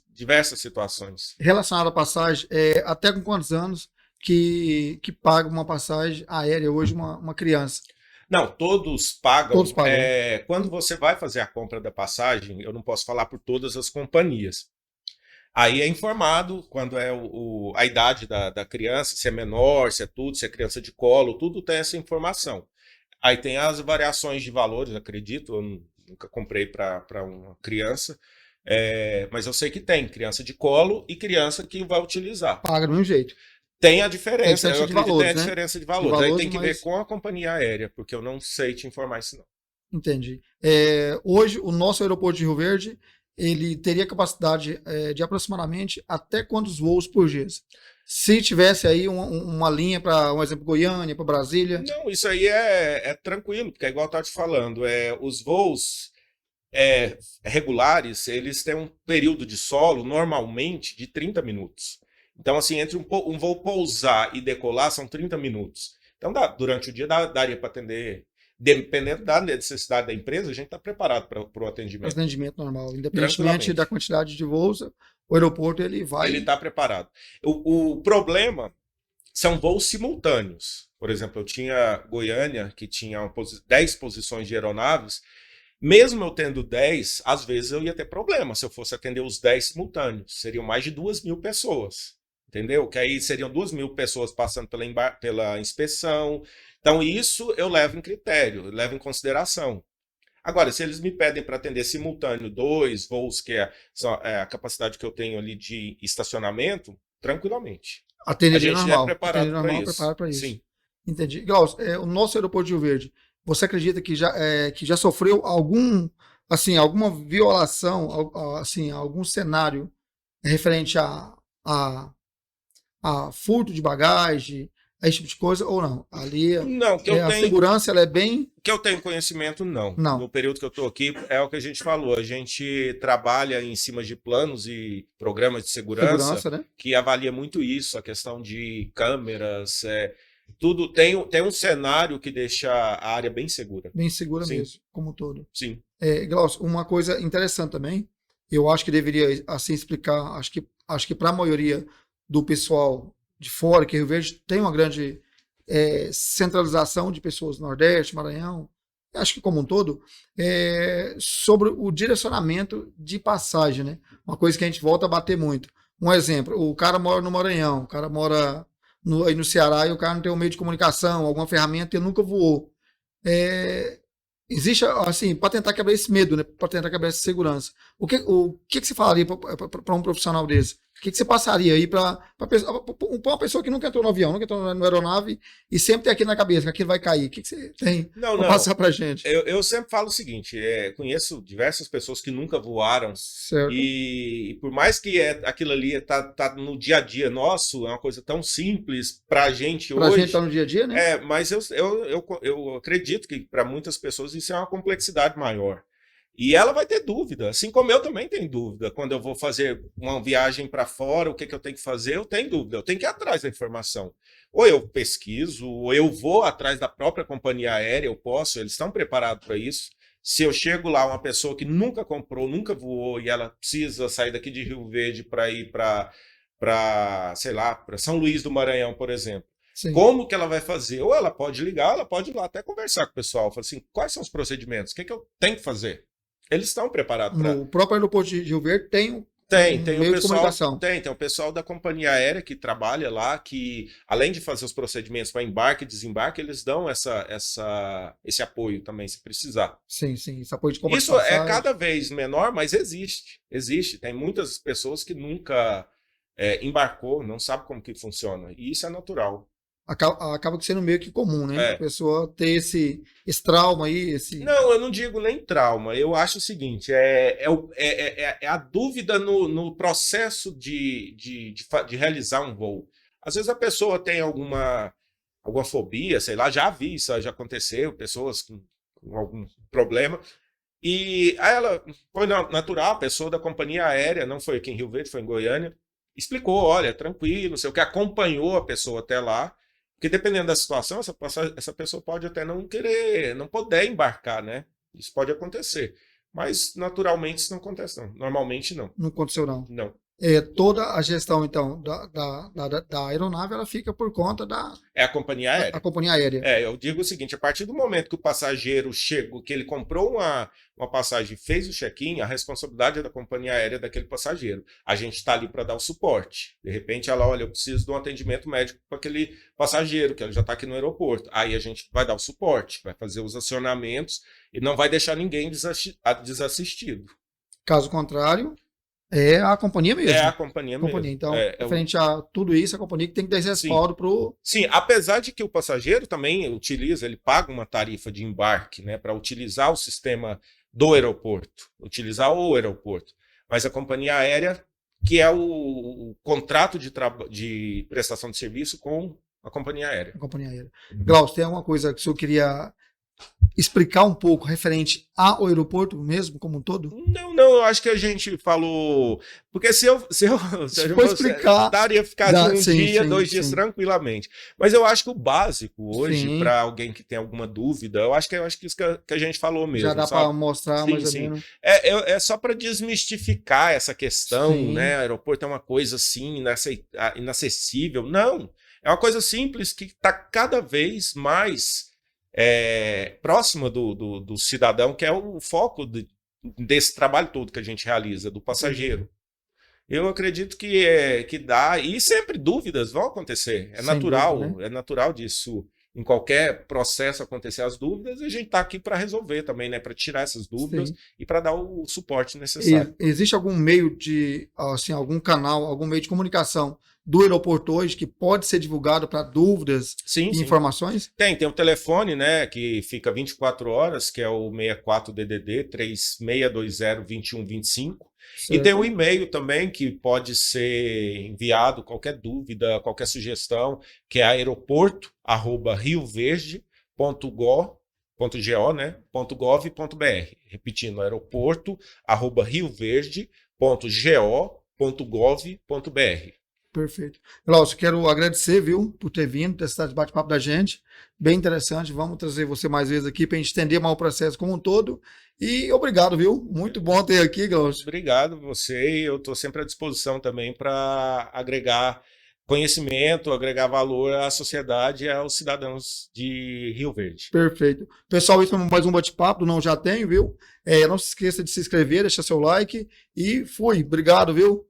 Diversas situações. Relacionado à passagem, até com quantos anos que paga uma passagem aérea hoje uma criança? Não, todos pagam. Todos pagam. Quando você vai fazer a compra da passagem, eu não posso falar por todas as companhias. Aí é informado quando é a idade da criança, se é menor, se é tudo, se é criança de colo, tudo tem essa informação. Aí tem as variações de valores, acredito, eu nunca comprei para uma criança, mas eu sei que tem criança de colo e criança que vai utilizar. Paga do mesmo jeito. Tem a diferença, eu acredito que valores, tem a diferença de valores. Aí tem que ver mas... com a companhia aérea, porque eu não sei te informar isso não. Entendi. Hoje, o nosso aeroporto de Rio Verde, ele teria capacidade de aproximadamente até quantos voos por dia? Se tivesse aí uma linha para, um exemplo, Goiânia, para Brasília? Não, isso aí é tranquilo, porque é igual eu estava te falando, os voos regulares, eles têm um período de solo, normalmente, de 30 minutos. Então, assim, entre um voo pousar e decolar, são 30 minutos. Então, durante o dia, daria para atender. Dependendo da necessidade da empresa, a gente está preparado para o atendimento. Atendimento normal. Independentemente da quantidade de voos, o aeroporto ele vai... Ele está preparado. O problema são voos simultâneos. Por exemplo, eu tinha Goiânia, que tinha 10 posições de aeronaves. Mesmo eu tendo 10, às vezes eu ia ter problema se eu fosse atender os 10 simultâneos. Seriam mais de 2.000 pessoas. Entendeu? Que aí seriam 2.000 pessoas passando pela inspeção. Então, isso eu levo em critério, eu levo em consideração. Agora, se eles me pedem para atender simultâneo 2 voos, que é a capacidade que eu tenho ali de estacionamento, tranquilamente. Atenderia a gente normal. é preparado para isso. Sim. Entendi. Glaucio, o nosso aeroporto de Rio Verde, você acredita que já sofreu alguma violação, assim, algum cenário referente a furto de bagagem, esse tipo de coisa, ou não? Ali não, a segurança ela é bem... Que eu tenho conhecimento, não. Não. No período que eu estou aqui, é o que a gente falou. A gente trabalha em cima de planos e programas de segurança né? Que avalia muito isso, a questão de câmeras, tudo. Tem um cenário que deixa a área bem segura. Bem segura Sim. mesmo, como um todo. Sim. Glaucio, uma coisa interessante também, eu acho que deveria assim explicar, acho que para a maioria do pessoal de fora, que Rio Verde tem uma grande centralização de pessoas do Nordeste, Maranhão, acho que como um todo, sobre o direcionamento de passagem, né? Uma coisa que a gente volta a bater muito. Um exemplo, o cara mora no Maranhão, o cara mora aí no Ceará e o cara não tem um meio de comunicação, alguma ferramenta e nunca voou. Existe, assim, para tentar quebrar esse medo, né? Para tentar quebrar essa segurança. O que você falaria para um profissional desse? O que você passaria aí para uma pessoa que nunca entrou no avião, nunca entrou na aeronave e sempre tem aqui na cabeça que aquilo vai cair? O que você tem para passar para a gente? Eu sempre falo o seguinte, conheço diversas pessoas que nunca voaram. Certo. E por mais que aquilo ali tá no dia a dia nosso, é uma coisa tão simples para a gente hoje. Para a gente tá no dia a dia, né? Mas eu acredito que para muitas pessoas isso é uma complexidade maior. E ela vai ter dúvida, assim como eu também tenho dúvida. Quando eu vou fazer uma viagem para fora, o que eu tenho que fazer, eu tenho dúvida. Eu tenho que ir atrás da informação. Ou eu pesquiso, ou eu vou atrás da própria companhia aérea, eles estão preparados para isso. Se eu chego lá, uma pessoa que nunca comprou, nunca voou, e ela precisa sair daqui de Rio Verde para ir para, sei lá, para São Luís do Maranhão, por exemplo. Sim. Como que ela vai fazer? Ou ela pode ligar, ela pode ir lá até conversar com o pessoal. Falar assim, quais são os procedimentos? O que eu tenho que fazer? Eles estão preparados para... No próprio aeroporto de Rio Verde tem um Tem o meio de pessoal, comunicação. tem o pessoal da companhia aérea que trabalha lá, que além de fazer os procedimentos para embarque e desembarque, eles dão esse apoio também, se precisar. Sim, esse apoio de compra de Isso é passagem. cada vez menor, mas existe. Tem muitas pessoas que nunca embarcou, não sabe como que funciona, e isso é natural. Acaba sendo meio que comum, né? É. A pessoa ter esse trauma aí, Não, eu não digo nem trauma. Eu acho o seguinte: é a dúvida no processo de realizar um voo. Às vezes a pessoa tem alguma fobia, sei lá, já vi isso, já aconteceu, pessoas com algum problema. E aí ela foi natural, a pessoa da companhia aérea, não foi aqui em Rio Verde, foi em Goiânia, explicou: olha, tranquilo, não sei o que, acompanhou a pessoa até lá. Porque dependendo da situação, essa pessoa pode até não poder embarcar, né? Isso pode acontecer. Mas naturalmente isso não acontece, não. Normalmente não. Não aconteceu, não. Não. Toda a gestão, então, da aeronave, ela fica por conta É a companhia aérea. a companhia aérea. Eu digo o seguinte: a partir do momento que o passageiro chegou, que ele comprou uma passagem e fez o check-in, a responsabilidade é da companhia aérea daquele passageiro. A gente está ali para dar o suporte. De repente, ela, olha, eu preciso de um atendimento médico para aquele passageiro, que ele já está aqui no aeroporto. Aí a gente vai dar o suporte, vai fazer os acionamentos e não vai deixar ninguém desassistido. Caso contrário, é a companhia mesmo. É a companhia mesmo. Então, referente a tudo isso, a companhia que tem que dar esse respaldo pro... Sim, apesar de que o passageiro também ele paga uma tarifa de embarque, né, para utilizar o sistema do aeroporto, utilizar o aeroporto. Mas a companhia aérea, que é o contrato de prestação de serviço com a companhia aérea. A companhia aérea. Glaucio, tem alguma coisa que o senhor queria explicar um pouco referente ao aeroporto mesmo, como um todo? Não, eu acho que a gente falou... Porque se eu for explicar, daria ficar dois dias tranquilamente. Mas eu acho que o básico hoje, para alguém que tem alguma dúvida, eu acho que isso que a gente falou mesmo. Já dá para mostrar mais ou menos. É só para desmistificar essa questão, né? O aeroporto é uma coisa assim, inacessível. Não, é uma coisa simples que está cada vez mais... próxima do cidadão, que é o foco desse trabalho todo que a gente realiza, do passageiro. Eu acredito que dá, e sempre dúvidas vão acontecer, natural, dúvida, né? É natural disso, em qualquer processo acontecer as dúvidas, e a gente está aqui para resolver também, né, para tirar essas dúvidas e para dar o suporte necessário. Existe algum meio de, assim, algum canal, algum meio de comunicação do aeroporto hoje que pode ser divulgado para dúvidas e informações? Tem o telefone, né, que fica 24 horas, que é o 64-DDD 3620-2125. E tem o e-mail também, que pode ser enviado qualquer dúvida, qualquer sugestão, que é aeroporto@rioverde.go, né, .gov.br. Repetindo, aeroporto@rioverde.go.gov.br. Perfeito. Glaucio, quero agradecer, viu, por ter vindo, ter esse bate-papo da gente. Bem interessante. Vamos trazer você mais vezes aqui para a gente entender mais o processo como um todo. E obrigado, viu? Muito bom ter aqui, Glaucio. Obrigado você. Eu estou sempre à disposição também para agregar conhecimento, agregar valor à sociedade e aos cidadãos de Rio Verde. Perfeito. Pessoal, isso foi mais um bate-papo do Não Já Tenho, viu? Não se esqueça de se inscrever, deixar seu like e fui. Obrigado, viu?